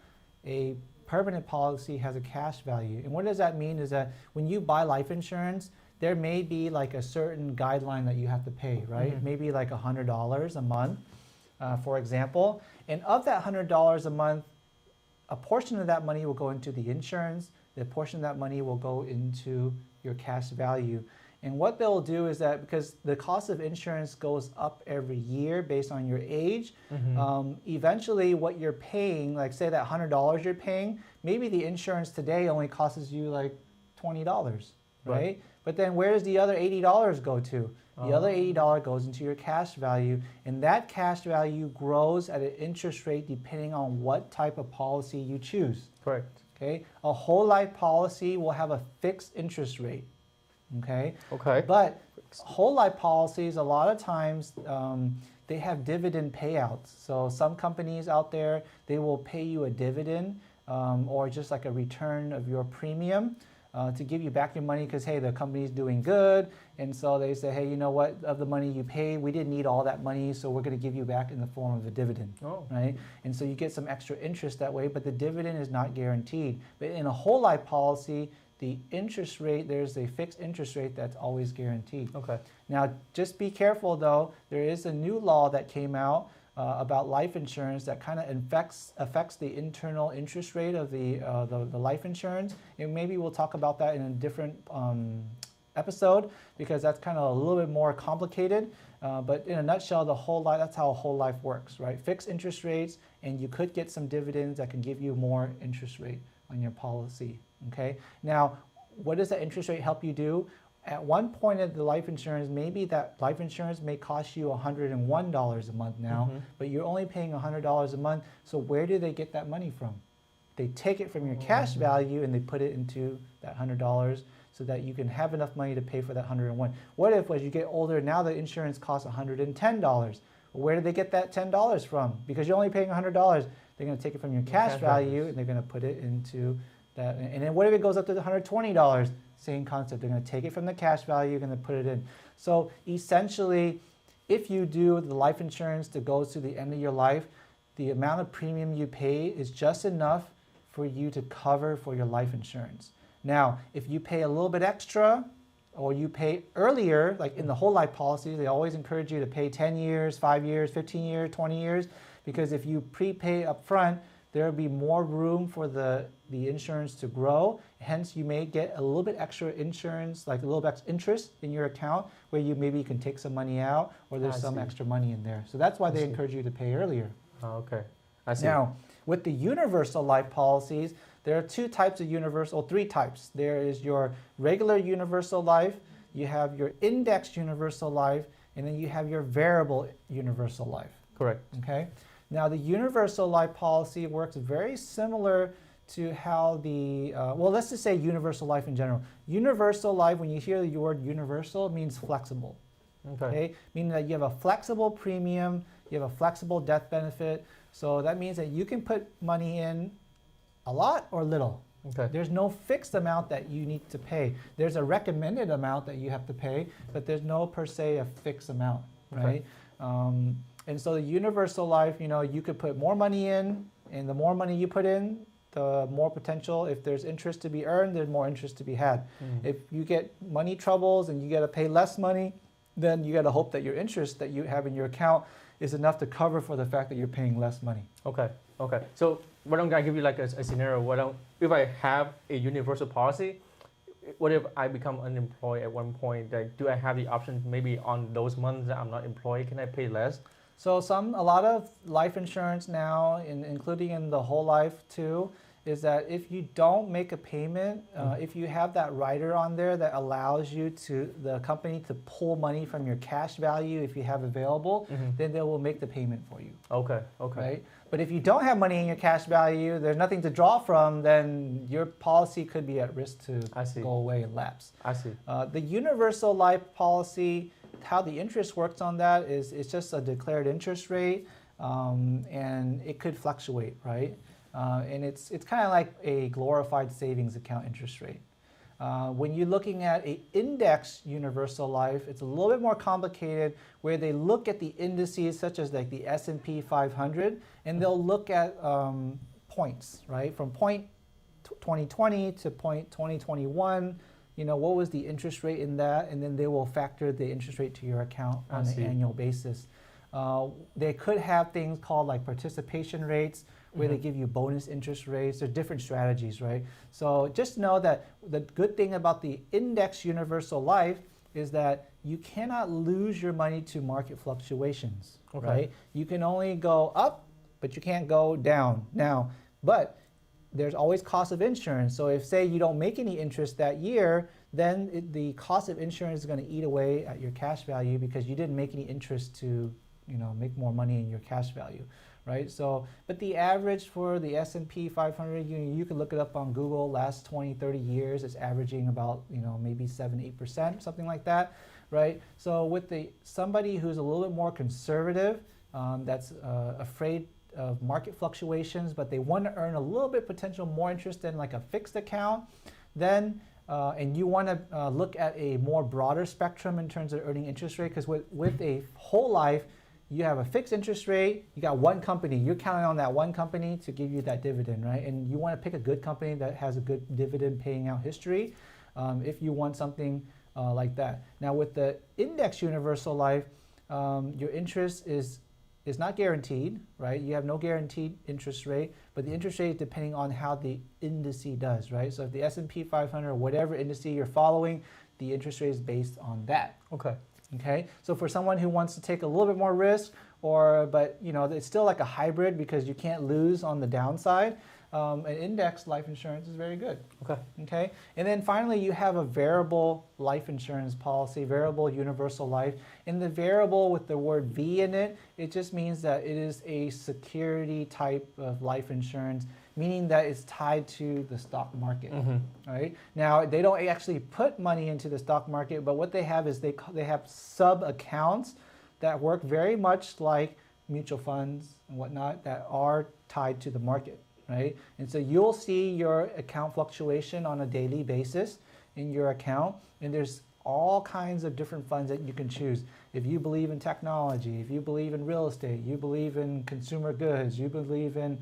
A permanent policy has a cash value. And what does that mean is that when you buy life insurance, there may be like a certain guideline that you have to pay, right? Maybe like $100 a month. For example, and of that $100 a month, a portion of that money will go into the insurance, the portion of that money will go into your cash value. And what they'll do is that because the cost of insurance goes up every year based on your age, eventually what you're paying, like say that $100 you're paying, maybe the insurance today only costs you like $20, right? But then where does the other $80 go to? The other $80 goes into your cash value, and that cash value grows at an interest rate depending on what type of policy you choose. Correct. Okay, a whole life policy will have a fixed interest rate. Okay. Okay. But whole life policies, a lot of times, they have dividend payouts. So some companies out there, they will pay you a dividend or just like a return of your premium. To give you back your money because, hey, the company's doing good. And so they say, hey, you know what, of the money you paid, we didn't need all that money, so we're going to give you back in the form of a dividend, right? And so you get some extra interest that way, but the dividend is not guaranteed. But in a whole life policy, the interest rate, there's a fixed interest rate that's always guaranteed. Okay. Now, just be careful, though. There is a new law that came out about life insurance that kind of affects the internal interest rate of the life insurance. And maybe we'll talk about that in a different episode because that's kind of a little bit more complicated. But in a nutshell, the whole life, that's how a whole life works, right? Fixed interest rates, and you could get some dividends that can give you more interest rate on your policy, okay? Now, what does that interest rate help you do? At one point of the life insurance, maybe that life insurance may cost you $101 a month now, but you're only paying $100 a month. So where do they get that money from? They take it from your cash value and they put it into that $100 so that you can have enough money to pay for that 101. What if as you get older, now the insurance costs $110? Well, where do they get that $10 from? Because you're only paying $100, they're going to take it from your cash value and they're going to put it into that. And then what if it goes up to $120? Same concept. They're going to take it from the cash value, you're going to put it in. So essentially, if you do the life insurance that goes to the end of your life, the amount of premium you pay is just enough for you to cover for your life insurance. Now, if you pay a little bit extra or you pay earlier, like in the whole life policy, they always encourage you to pay 10 years, 5 years, 15 years, 20 years, because if you prepay up front, there will be more room for the insurance to grow. Hence, you may get a little bit extra insurance, like a little bit extra interest in your account where you maybe can take some money out or there's some extra money in there. So that's why they encourage you to pay earlier. Okay, I see. Now, with the universal life policies, there are three types. There is your regular universal life, you have your indexed universal life, and then you have your variable universal life. Correct. Okay. Now the universal life policy works very similar to how the, well, let's just say universal life in general. Universal life, when you hear the word universal, it means flexible. Okay. Meaning that you have a flexible premium, you have a flexible death benefit. So that means that you can put money in a lot or little. Okay. There's no fixed amount that you need to pay. There's a recommended amount that you have to pay, but there's no per se a fixed amount, right? Okay. And so the universal life, you know, you could put more money in, and the more money you put in, the more potential. If there's interest to be earned, there's more interest to be had. If you get money troubles and you got to pay less money, then you got to hope that your interest that you have in your account is enough to cover for the fact that you're paying less money. Okay. Okay. So why don't I give you like a scenario? If I have a universal policy, what if I become unemployed at one point? Like, do I have the option maybe on those months that I'm not employed, can I pay less? So a lot of life insurance now, including in the whole life too, is that if you don't make a payment, if you have that rider on there that allows the company to pull money from your cash value if you have available, then they will make the payment for you. Okay, okay. Right? But if you don't have money in your cash value, there's nothing to draw from, then your policy could be at risk to go away and lapse. I see. The universal life policy, how the interest works on that is it's just a declared interest rate, and it could fluctuate, right? And it's kind of like a glorified savings account interest rate. When you're looking at an index universal life, it's a little bit more complicated, where they look at the indices such as like the S&P 500, and they'll look at points, right? From point 2020 to point 2021, you know, what was the interest rate in that? And then they will factor the interest rate to your account on an annual basis. They could have things called like participation rates, where they give you bonus interest rates. There are different strategies, right? So just know that the good thing about the index universal life is that you cannot lose your money to market fluctuations, right? You can only go up, but you can't go down. Now, but there's always cost of insurance. So if, say, you don't make any interest that year, then the cost of insurance is going to eat away at your cash value because you didn't make any interest to, you know, make more money in your cash value. Right. So, but the average for the S&P 500, you can look it up on Google. Last 20, 30 years, it's averaging about, you know, maybe 7-8%, something like that. Right. So with somebody who's a little bit more conservative, that's afraid of market fluctuations, but they want to earn a little bit potential more interest than like a fixed account, then and you want to look at a more broader spectrum in terms of earning interest rate, because with a whole life, you have a fixed interest rate, you got one company, you're counting on that one company to give you that dividend, right? And you want to pick a good company that has a good dividend paying out history if you want something like that. Now with the index universal life, your interest is not guaranteed, right? You have no guaranteed interest rate, but the interest rate is depending on how the index does, right? So if the S&P 500 or whatever index you're following, the interest rate is based on that. Okay, so for someone who wants to take a little bit more risk, but you know, it's still like a hybrid because you can't lose on the downside, an index life insurance is very good. Okay, and then finally you have a variable life insurance policy, variable universal life. And the variable with the word V in it, it just means that it is a security type of life insurance, meaning that it's tied to the stock market. Right? Now, they don't actually put money into the stock market, but what they have is they have sub-accounts that work very much like mutual funds and whatnot that are tied to the market. Right? And so you'll see your account fluctuation on a daily basis in your account, and there's all kinds of different funds that you can choose. If you believe in technology, if you believe in real estate, you believe in consumer goods, you believe in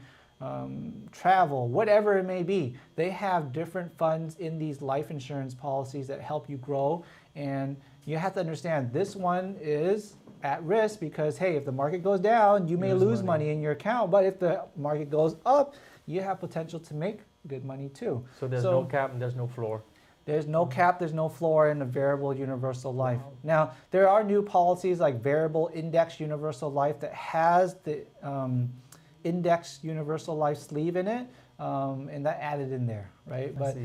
travel, whatever it may be, they have different funds in these life insurance policies that help you grow. And you have to understand this one is at risk because, hey, if the market goes down, you may lose money in your account. But if the market goes up, you have potential to make good money too. So there's no cap and there's no floor. There's no cap, there's no floor in a variable universal life. Now, there are new policies like variable index universal life that has the index universal life sleeve in it, and that added in there, right? But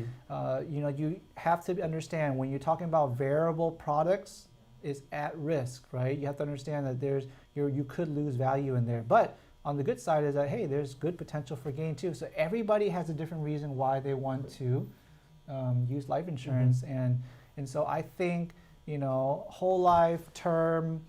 you know, you have to understand when you're talking about variable products, is at risk, right? You have to understand that you could lose value in there. But on the good side is that, hey, there's good potential for gain too. So everybody has a different reason why they want to use life insurance. And so I think, whole life, term,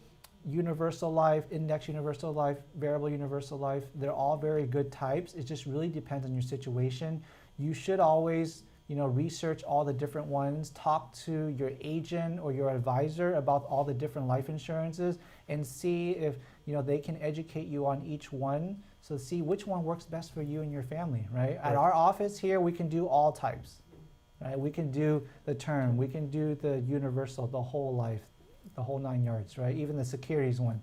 universal life, index universal life, variable universal life, they're all very good types. It just really depends on your situation. You should always, research all the different ones, talk to your agent or your advisor about all the different life insurances and see if, they can educate you on each one. So see which one works best for you and your family, right? At our office here, we can do all types, right? We can do the term, we can do the universal, the whole life, the whole 9 yards, right? Even the securities one.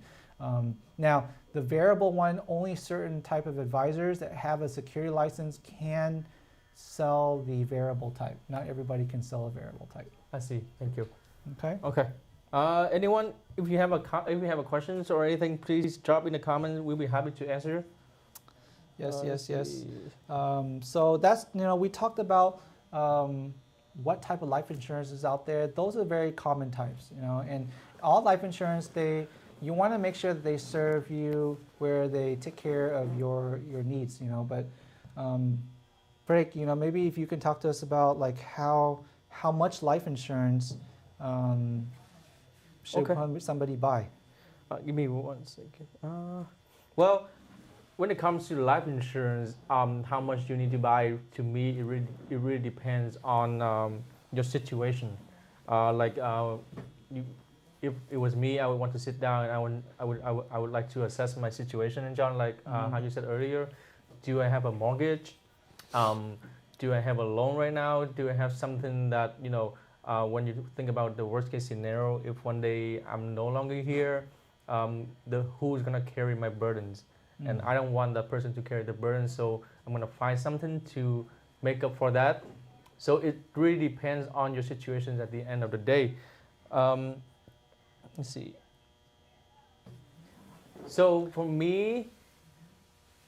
Now, the variable one, only certain type of advisors that have a security license can sell the variable type. Not everybody can sell a variable type. I see. Thank you. Okay. Okay. Anyone, if you have a questions or anything, please drop in the comments. We'll be happy to answer. Yes. So that's, we talked about what type of life insurance is out there. Those are very common types, and all life insurance, you want to make sure that they serve you where they take care of your needs, but Frank, maybe if you can talk to us about like how much life insurance should somebody buy? Give me 1 second. Well, when it comes to life insurance, how much you need to buy, to me, it really depends on your situation. If it was me, I would want to sit down and I would like to assess my situation. And John, how you said earlier, do I have a mortgage? Do I have a loan right now? Do I have something that, when you think about the worst case scenario, if one day I'm no longer here, who's gonna carry my burdens? And I don't want that person to carry the burden, so I'm gonna find something to make up for that. So it really depends on your situations at the end of the day. Let's see. So for me,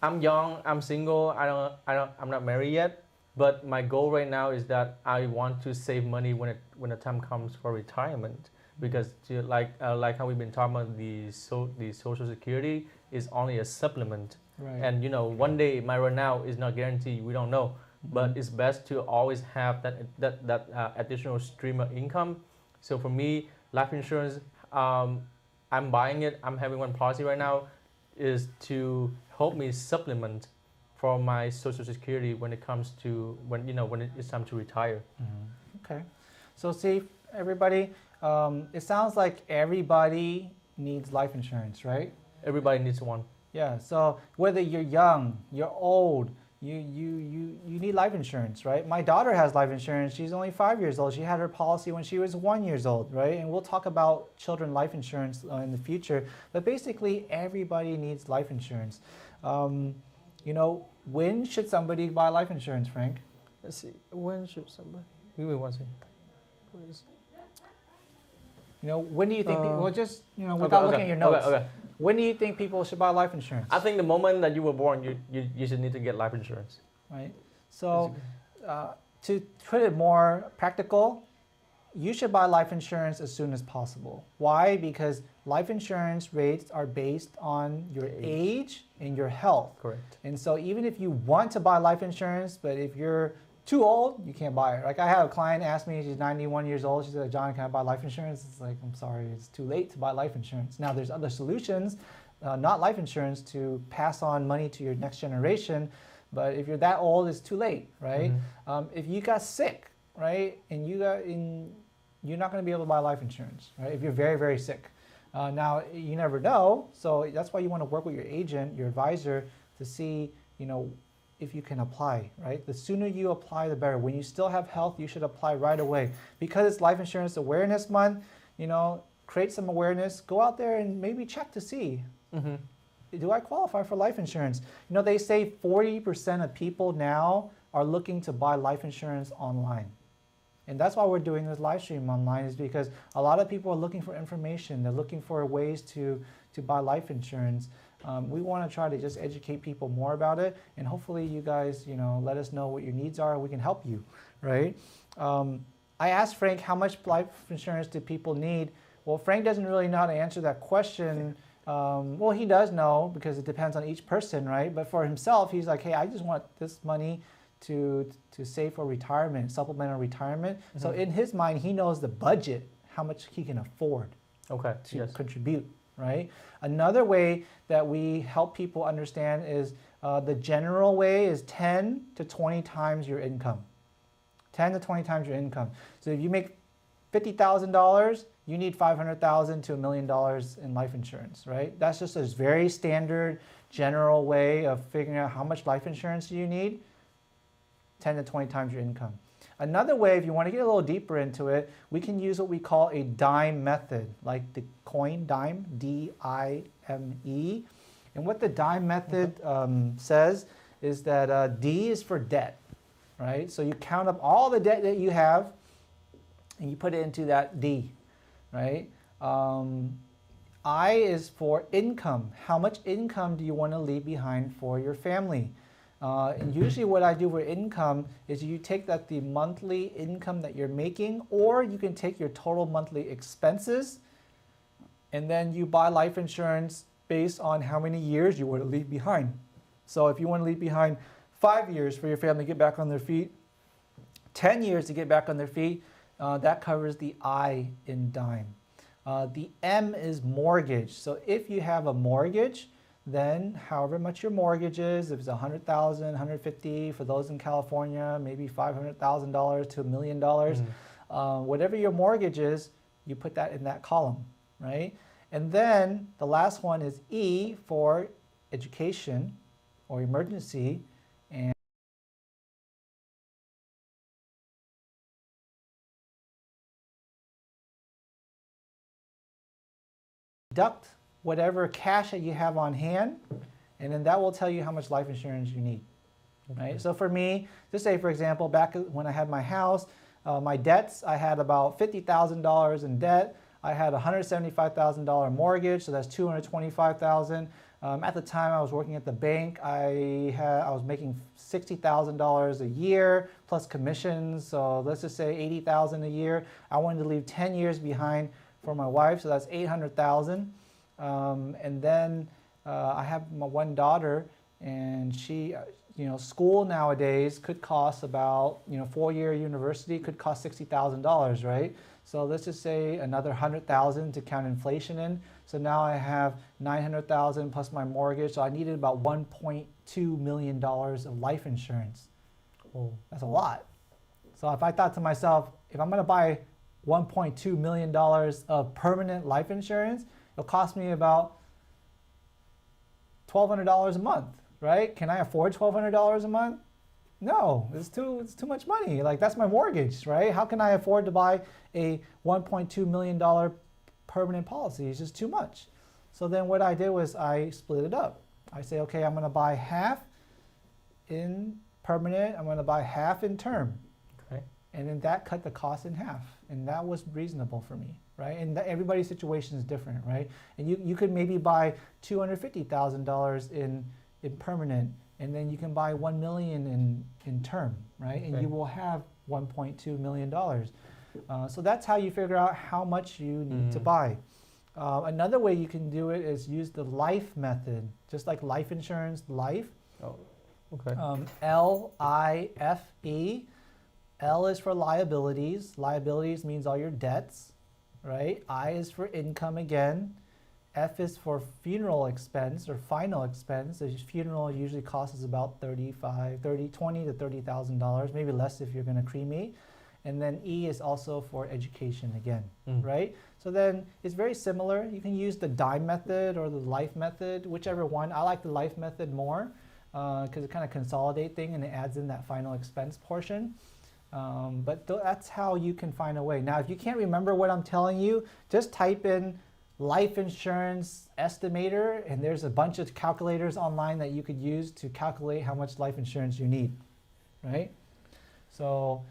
I'm young, I'm single, I'm not married yet, but my goal right now is that I want to save money when the time comes for retirement, because like how we've been talking about the Social Security is only a supplement, right. And one day it might run out, is not guaranteed, we don't know, but it's best to always have that additional stream of income. So for me, life insurance, I'm buying it, I'm having one policy right now, is to help me supplement for my Social Security when it comes to when it's time to retire. Okay, so see, everybody, it sounds like everybody needs life insurance, right? Everybody needs one. Yeah. So whether you're young, you're old, you need life insurance, right? My daughter has life insurance. She's only 5 years old. She had her policy when she was 1 year old, right? And we'll talk about children life insurance in the future. But basically, everybody needs life insurance. When should somebody buy life insurance, Frank? Let's see. When should somebody? Give me 1 second. Please. When do you think people, well, just, without looking at your notes, when do you think people should buy life insurance? I think the moment that you were born, you should need to get life insurance. Right. So to put it more practical, you should buy life insurance as soon as possible. Why? Because life insurance rates are based on your age and your health. Correct. And so even if you want to buy life insurance, but if you're too old, you can't buy it. Like I have a client ask me, she's 91 years old. She said, John, can I buy life insurance? It's like, I'm sorry, it's too late to buy life insurance. Now there's other solutions, not life insurance, to pass on money to your next generation. But if you're that old, it's too late, right? If you got sick, right, and you're not going to be able to buy life insurance, right? If you're very, very sick. Now you never know, so that's why you want to work with your agent, your advisor, to see, if you can apply, right? The sooner you apply, the better. When you still have health, you should apply right away. Because it's Life Insurance Awareness Month, create some awareness. Go out there and maybe check to see, do I qualify for life insurance? They say 40% of people now are looking to buy life insurance online. And that's why we're doing this live stream online, is because a lot of people are looking for information. They're looking for ways to buy life insurance. We want to try to just educate people more about it, and hopefully you guys, let us know what your needs are and we can help you, right? I asked Frank how much life insurance do people need. Well, Frank doesn't really know how to answer that question Well, he does know because it depends on each person, right? But for himself, he's like, hey, I just want this money to save for retirement, supplemental retirement. So in his mind, he knows the budget, how much he can afford to contribute, right? Another way that we help people understand is the general way is 10 to 20 times your income. 10 to 20 times your income. So if you make $50,000, you need $500,000 to $1 million in life insurance, right? That's just a very standard, general way of figuring out how much life insurance you need. 10 to 20 times your income. Another way, if you want to get a little deeper into it, we can use what we call a dime method, like the coin dime, D-I-M-E. And what the dime method says is that D is for debt, right? So you count up all the debt that you have, and you put it into that D, right? I is for income. How much income do you want to leave behind for your family? And usually what I do with income is you take the monthly income that you're making, or you can take your total monthly expenses, and then you buy life insurance based on how many years you want to leave behind. So if you want to leave behind 5 years for your family to get back on their feet, 10 years to get back on their feet, that covers the I in dime. The M is mortgage. So if you have a mortgage, then however much your mortgage is, if it's $100,000, $150,000 for those in California, maybe $500,000 to $1 million, whatever your mortgage is, you put that in that column, right? And then the last one is E for education or emergency, and deduct whatever cash that you have on hand, and then that will tell you how much life insurance you need, right? So for me, just say for example, back when I had my house, my debts, I had about $50,000 in debt. I had a $175,000 mortgage, so that's $225,000. At the time I was working at the bank, I was making $60,000 a year plus commissions, so let's just say $80,000 a year. I wanted to leave 10 years behind for my wife, so that's $800,000. And then I have my one daughter, and she, school nowadays could cost about, 4-year university could cost $60,000, right? So let's just say another $100,000 to count inflation in. So now I have $900,000 plus my mortgage. So I needed about $1.2 million of life insurance. Oh, that's a lot. So if I thought to myself, if I'm going to buy $1.2 million of permanent life insurance, it'll cost me about $1,200 a month, right? Can I afford $1,200 a month? No, it's too much money. Like, that's my mortgage, right? How can I afford to buy a $1.2 million permanent policy? It's just too much. So then what I did was I split it up. I say, okay, I'm going to buy half in permanent. I'm going to buy half in term. Okay. And then that cut the cost in half. And that was reasonable for me, right? And everybody's situation is different, right? And you could maybe buy $250,000 in permanent, and then you can buy $1 million in term, right? And you will have $1.2 million. So that's how you figure out how much you need to buy. Another way you can do it is use the life method, just like life insurance, life. Oh, okay. L-I-F-E. L is for liabilities. Liabilities means all your debts, right? I is for income again. F is for funeral expense or final expense. A funeral usually costs about $20,000 to $30,000, maybe less if you're going to cremate. And then E is also for education again, right? So then it's very similar. You can use the dime method or the life method, whichever one. I like the life method more because it kind of consolidates things and it adds in that final expense portion. But that's how you can find a way. Now, if you can't remember what I'm telling you, just type in life insurance estimator, and there's a bunch of calculators online that you could use to calculate how much life insurance you need, right? So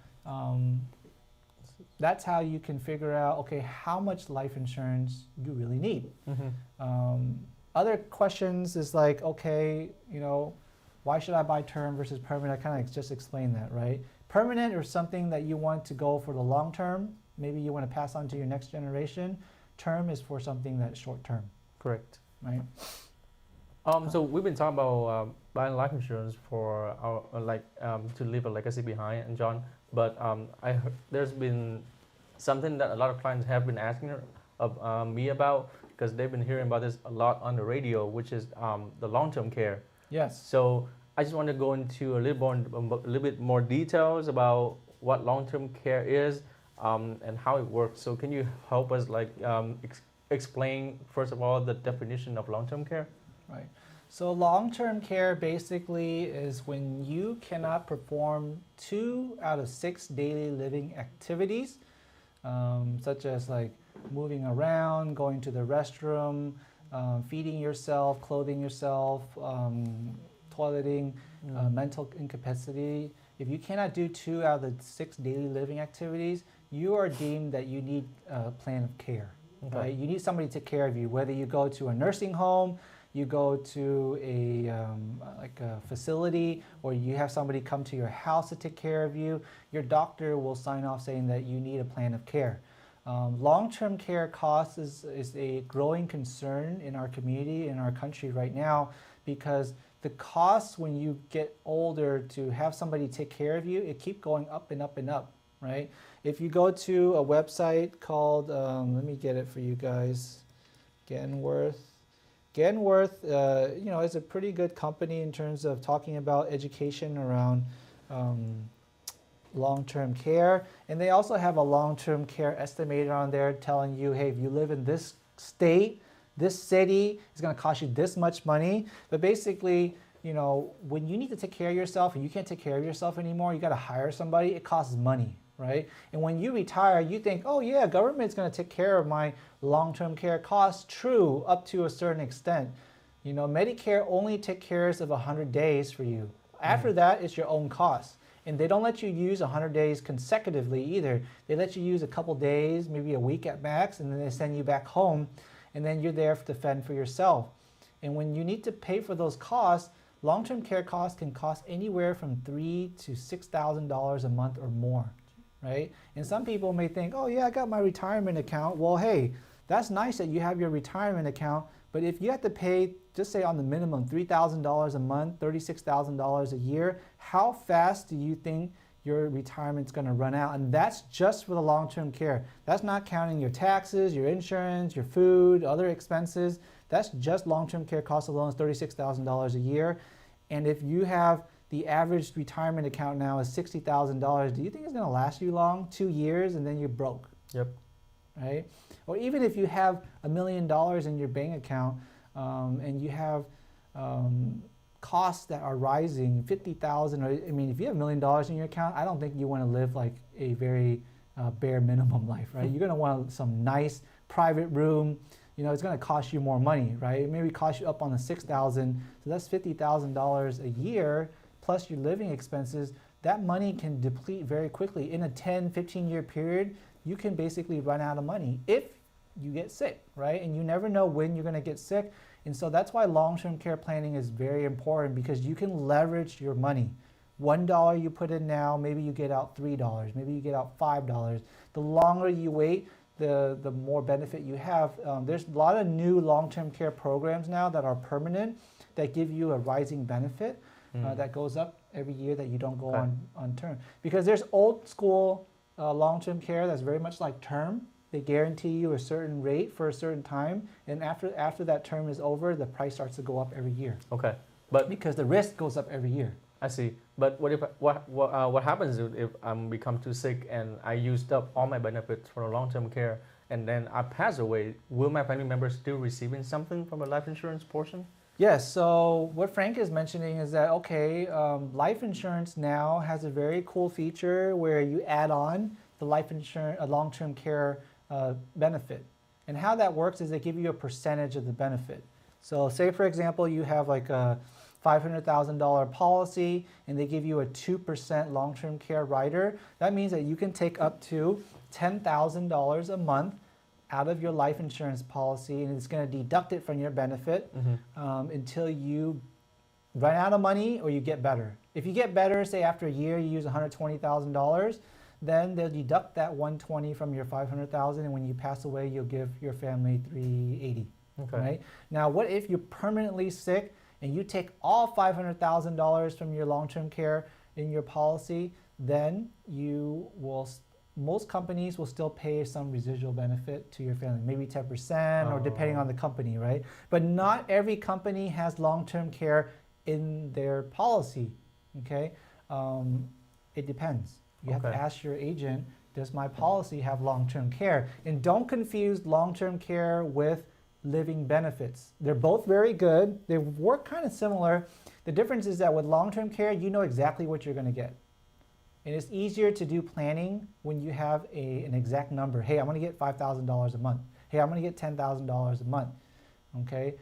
that's how you can figure out, okay, how much life insurance you really need. Other questions is like, okay, why should I buy term versus permanent? I kind of just explained that, right? Permanent or something that you want to go for the long term. Maybe you want to pass on to your next generation. Term is for something that's short term. Correct. right? So we've been talking about buying life insurance for our to leave a legacy behind, and John. But there's been something that a lot of clients have been asking of me about because they've been hearing about this a lot on the radio, which is the long-term care. Yes. So I just want to go into a little bit more details about what long-term care is and how it works. So can you help us explain first of all the definition of long-term care? Right. So long-term care basically is when you cannot perform 2 out of 6 daily living activities, such as like moving around, going to the restroom, feeding yourself, clothing yourself, toileting, mental incapacity. If you cannot do 2 out of the 6 daily living activities, you are deemed that you need a plan of care. Okay. Right? You need somebody to take care of you, whether you go to a nursing home, you go to a facility, or you have somebody come to your house to take care of you. Your doctor will sign off saying that you need a plan of care. Long-term care costs is a growing concern in our community, in our country right now, because the costs when you get older to have somebody take care of you, it keeps going up and up and up, right? If you go to a website called, let me get it for you guys, Genworth, is a pretty good company in terms of talking about education around long-term care. And they also have a long-term care estimator on there telling you, hey, if you live in this state, this city, it's going to cost you this much money. But basically, when you need to take care of yourself and you can't take care of yourself anymore, you got to hire somebody. It costs money, right? And when you retire, you think, oh yeah, government's going to take care of my long-term care costs. True, up to a certain extent. Medicare only takes care of 100 days for you. After that, it's your own cost. And they don't let you use 100 days consecutively either. They let you use a couple days, maybe a week at max, and then they send you back home, and then you're there to fend for yourself. And when you need to pay for those costs, long-term care costs can cost anywhere from $3,000 to $6,000 a month or more, right? And some people may think, oh yeah, I got my retirement account. Well, hey, that's nice that you have your retirement account, but if you have to pay, just say on the minimum, $3,000 a month, $36,000 a year, how fast do you think your retirement's going to run out? And that's just for the long-term care. That's not counting your taxes, your insurance, your food, other expenses. That's just long-term care costs alone is $36,000 a year. And if you have the average retirement account now is $60,000, do you think it's going to last you long? 2 years and then you're broke. Yep. Right? Or even if you have $1 million in your bank account and you have costs that are rising, 50,000, or if you have $1 million in your account, I don't think you want to live like a very bare minimum life, right? You're going to want some nice private room. It's going to cost you more money, right? It maybe cost you up on the $6,000, so that's $50,000 a year plus your living expenses. That money can deplete very quickly. In a 10, 15-year period, you can basically run out of money if you get sick, right? And you never know when you're going to get sick. And so that's why long-term care planning is very important, because you can leverage your money. $1 you put in now, maybe you get out $3, maybe you get out $5. The longer you wait, the more benefit you have. There's a lot of new long-term care programs now that are permanent that give you a rising benefit that goes up every year that you don't go on term. Because there's old school long-term care that's very much like term. They guarantee you a certain rate for a certain time, and after that term is over, the price starts to go up every year. Okay, but because the risk goes up every year. I see. But what happens if I become too sick and I used up all my benefits for long-term care, and then I pass away? Will my family members still receiving something from a life insurance portion? Yes. So what Frank is mentioning is that life insurance now has a very cool feature where you add on the life insurance, long-term care benefit. And how that works is they give you a percentage of the benefit. So say, for example, you have like a $500,000 policy and they give you a 2% long-term care rider. That means that you can take up to $10,000 a month out of your life insurance policy, and it's going to deduct it from your benefit until you run out of money or you get better. If you get better, say after a year you use $120,000, then they'll deduct that $120 from your $500,000, and when you pass away, you'll give your family $380, Okay. Right? Now, what if you're permanently sick and you take all $500,000 from your long-term care in your policy? Then most companies will still pay some residual benefit to your family, maybe 10% or depending on the company, right? But not every company has long-term care in their policy, okay? It depends. You have to ask your agent, does my policy have long-term care? And don't confuse long-term care with living benefits. They're both very good. They work kind of similar. The difference is that with long-term care, you know exactly what you're going to get. And it's easier to do planning when you have an exact number. Hey, I'm going to get $5,000 a month. Hey, I'm going to get $10,000 a month. Okay?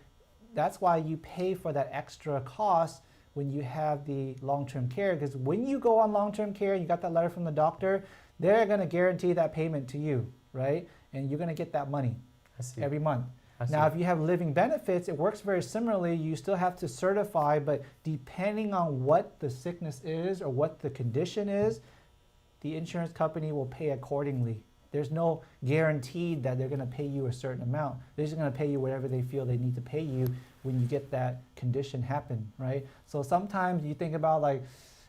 That's why you pay for that extra cost when you have the long-term care, because when you go on long-term care and you got that letter from the doctor, they're going to guarantee that payment to you, right? And you're going to get that money every month. Now, if you have living benefits, it works very similarly. You still have to certify, but depending on what the sickness is or what the condition is, the insurance company will pay accordingly. There's no guarantee that they're going to pay you a certain amount. They're just going to pay you whatever they feel they need to pay you when you get that condition happen, right? So sometimes you think about like,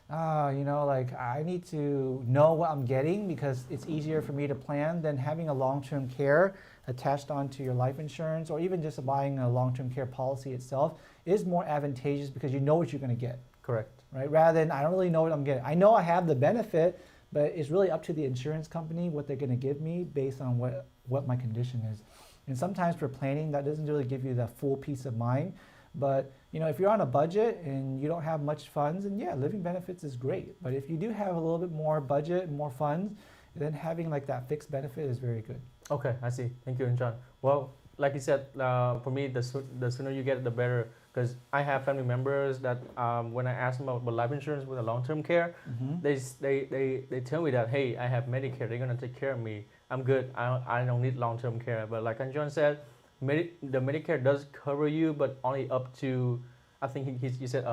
like I need to know what I'm getting because it's easier for me to plan than having a long-term care attached onto your life insurance, or even just buying a long-term care policy itself is more advantageous because you know what you're going to get. Correct. Right? Rather than I don't really know what I'm getting. I know I have the benefit, but it's really up to the insurance company what they're going to give me based on what my condition is. And sometimes for planning, that doesn't really give you that full peace of mind. But if you're on a budget and you don't have much funds, and yeah, living benefits is great. But if you do have a little bit more budget and more funds, then having like that fixed benefit is very good. Okay, I see. Thank you, John. Well, like you said, for me, the sooner you get it, the better. Because I have family members that when I ask them about life insurance with a long-term care, they tell me that, hey, I have Medicare. They're going to take care of me. I'm good. I don't need long-term care. But like John said, the Medicare does cover you, but only up to, I think he said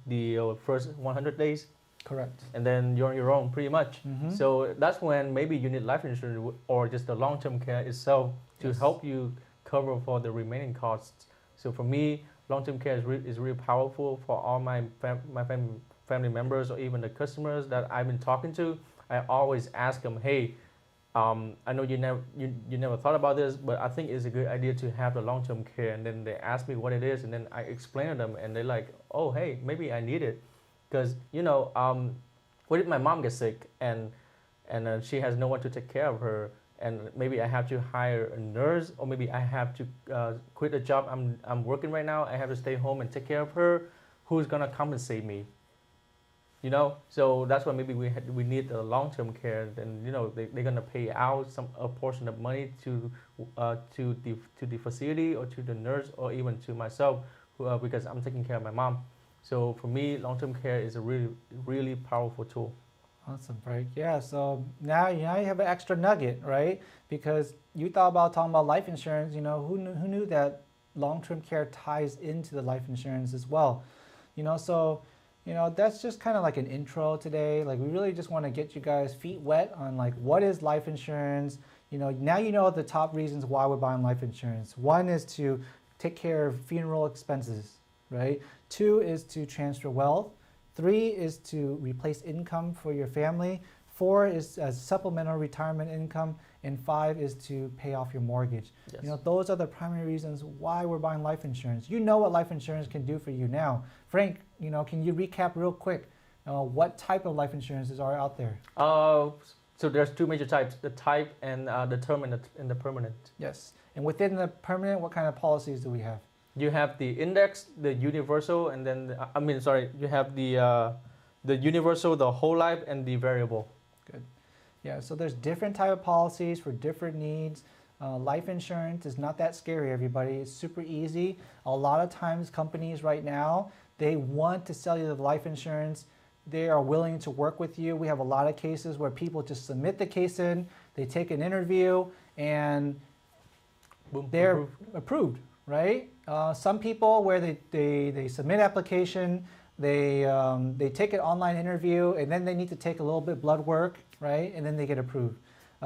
the first 100 days. Correct. And then you're on your own pretty much. So that's when maybe you need life insurance or just the long-term care itself to help you cover for the remaining costs. So for me, long-term care is really powerful for all my family members or even the customers that I've been talking to. I always ask them, hey, I know you never thought about this, but I think it's a good idea to have the long-term care. And then they ask me what it is, and then I explain to them, and they're like, oh, hey, maybe I need it. Because, what if my mom gets sick and she has no one to take care of her, and maybe I have to hire a nurse, or maybe I have to quit the job I'm working right now. I have to stay home and take care of her. Who's going to compensate me? So that's why maybe we need the long-term care. Then they're going to pay out a portion of money to the facility or to the nurse or even to myself because I'm taking care of my mom. So for me, long-term care is a really, really powerful tool. Awesome, Frank. Yeah, so now you have an extra nugget, right? Because you thought about talking about life insurance, who knew that long-term care ties into the life insurance as well? So that's just kind of like an intro today. Like we really just want to get you guys feet wet on like what is life insurance. Now you know the top reasons why we're buying life insurance. One is to take care of funeral expenses, right? 2 is to transfer wealth. 3 is to replace income for your family. 4 is as supplemental retirement income. And 5 is to pay off your mortgage. Yes. Those are the primary reasons why we're buying life insurance. You know what life insurance can do for you now. Frank, can you recap real quick what type of life insurances are out there? So there's 2 major types, the type and the term and the permanent. Yes. And within the permanent, what kind of policies do we have? You have the index, the universal, and then, you have the universal, the whole life, and the variable. Good. Yeah, so there's different type of policies for different needs. Life insurance is not that scary, everybody. It's super easy. A lot of times companies right now, they want to sell you the life insurance. They are willing to work with you. We have a lot of cases where people just submit the case in, they take an interview, and boom, they're approved, right? Some people where they submit application, they take an online interview, and then they need to take a little bit blood work, right? And then they get approved.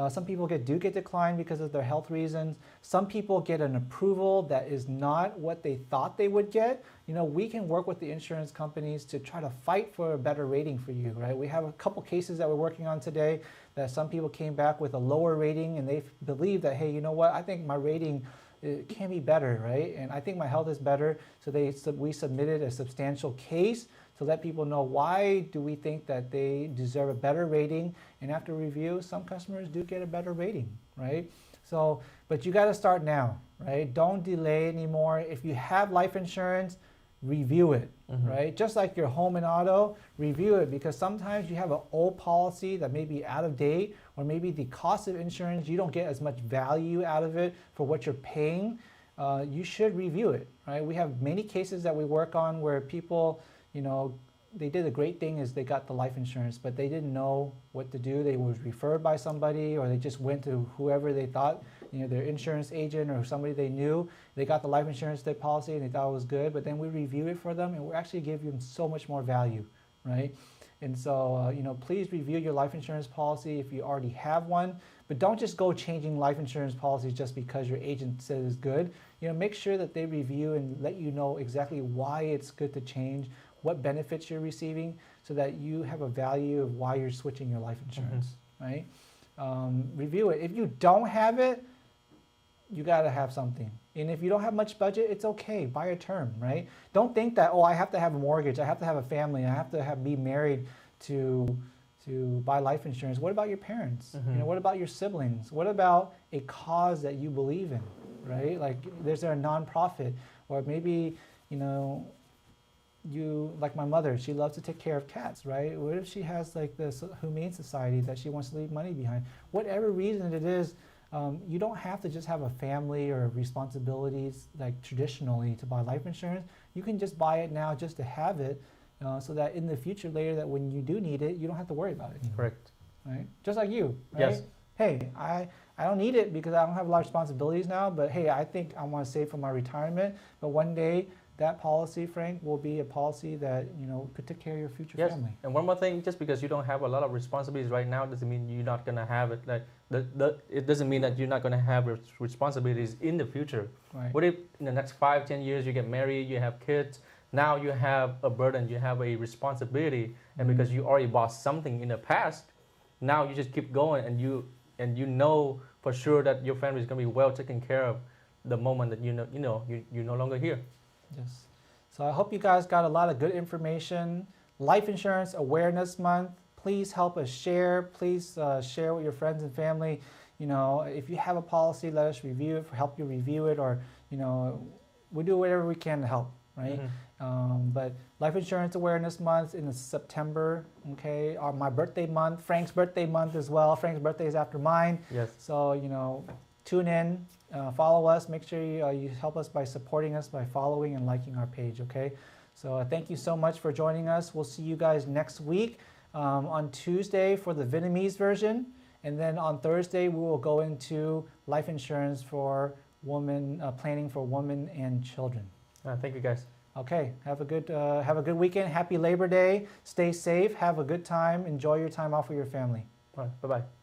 Some people do get declined because of their health reasons. Some people get an approval that is not what they thought they would get. We can work with the insurance companies to try to fight for a better rating for you, right? We have a couple cases that we're working on today that some people came back with a lower rating and they believe that, hey, you know what, I think my rating it can be better, right? And I think my health is better. So we submitted a substantial case to let people know why do we think that they deserve a better rating. And after review, some customers do get a better rating, right? So, but you got to start now, right? Don't delay anymore. If you have life insurance, review it, right? Just like your home and auto, review it, because sometimes you have an old policy that may be out of date, or maybe the cost of insurance, you don't get as much value out of it for what you're paying. You should review it, right? We have many cases that we work on where people, they did a great thing is they got the life insurance, but they didn't know what to do. They was referred by somebody, or they just went to whoever they thought, their insurance agent or somebody they knew. They got the life insurance policy and they thought it was good, but then we review it for them and we actually give them so much more value, right? And so, please review your life insurance policy if you already have one, but don't just go changing life insurance policies just because your agent says it's good. Make sure that they review and let you know exactly why it's good to change, what benefits you're receiving, so that you have a value of why you're switching your life insurance, right? Review it. If you don't have it, you got to have something. And if you don't have much budget, it's okay. Buy a term, right? Don't think that, I have to have a mortgage, I have to have a family, I have to be married to buy life insurance. What about your parents? What about your siblings? What about a cause that you believe in, right? Like, there's a nonprofit, or maybe, you, like my mother, she loves to take care of cats, right? What if she has like this humane society that she wants to leave money behind? Whatever reason it is, you don't have to just have a family or responsibilities like traditionally to buy life insurance. You can just buy it now just to have it, so that in the future later, that when you do need it, you don't have to worry about it anymore. Correct. Right? Just like you, right? Yes. Hey, I don't need it because I don't have a lot of responsibilities now, but hey, I think I want to save for my retirement. But one day, that policy, Frank, will be a policy that, could take care of your future family. And one more thing, just because you don't have a lot of responsibilities right now doesn't mean you're not going to have it. Like, it doesn't mean that you're not going to have responsibilities in the future. Right. What if in the next 5-10 years you get married, you have kids, now you have a burden, you have a responsibility, and because you already bought something in the past, now you just keep going, and you know for sure that your family is going to be well taken care of the moment that you're no longer here. Yes. So I hope you guys got a lot of good information. Life Insurance Awareness Month. Please help us share. Please share with your friends and family. If you have a policy, let us review it, help you review it, or, we do whatever we can to help, right? But Life Insurance Awareness Month in September, okay? My birthday month, Frank's birthday month as well. Frank's birthday is after mine. Yes. So, tune in, follow us. Make sure you help us by supporting us by following and liking our page, okay? So thank you so much for joining us. We'll see you guys next week on Tuesday for the Vietnamese version. And then on Thursday, we will go into life insurance for women, planning for women and children. Thank you, guys. Okay, have a good weekend. Happy Labor Day. Stay safe. Have a good time. Enjoy your time off with your family. All right, bye-bye.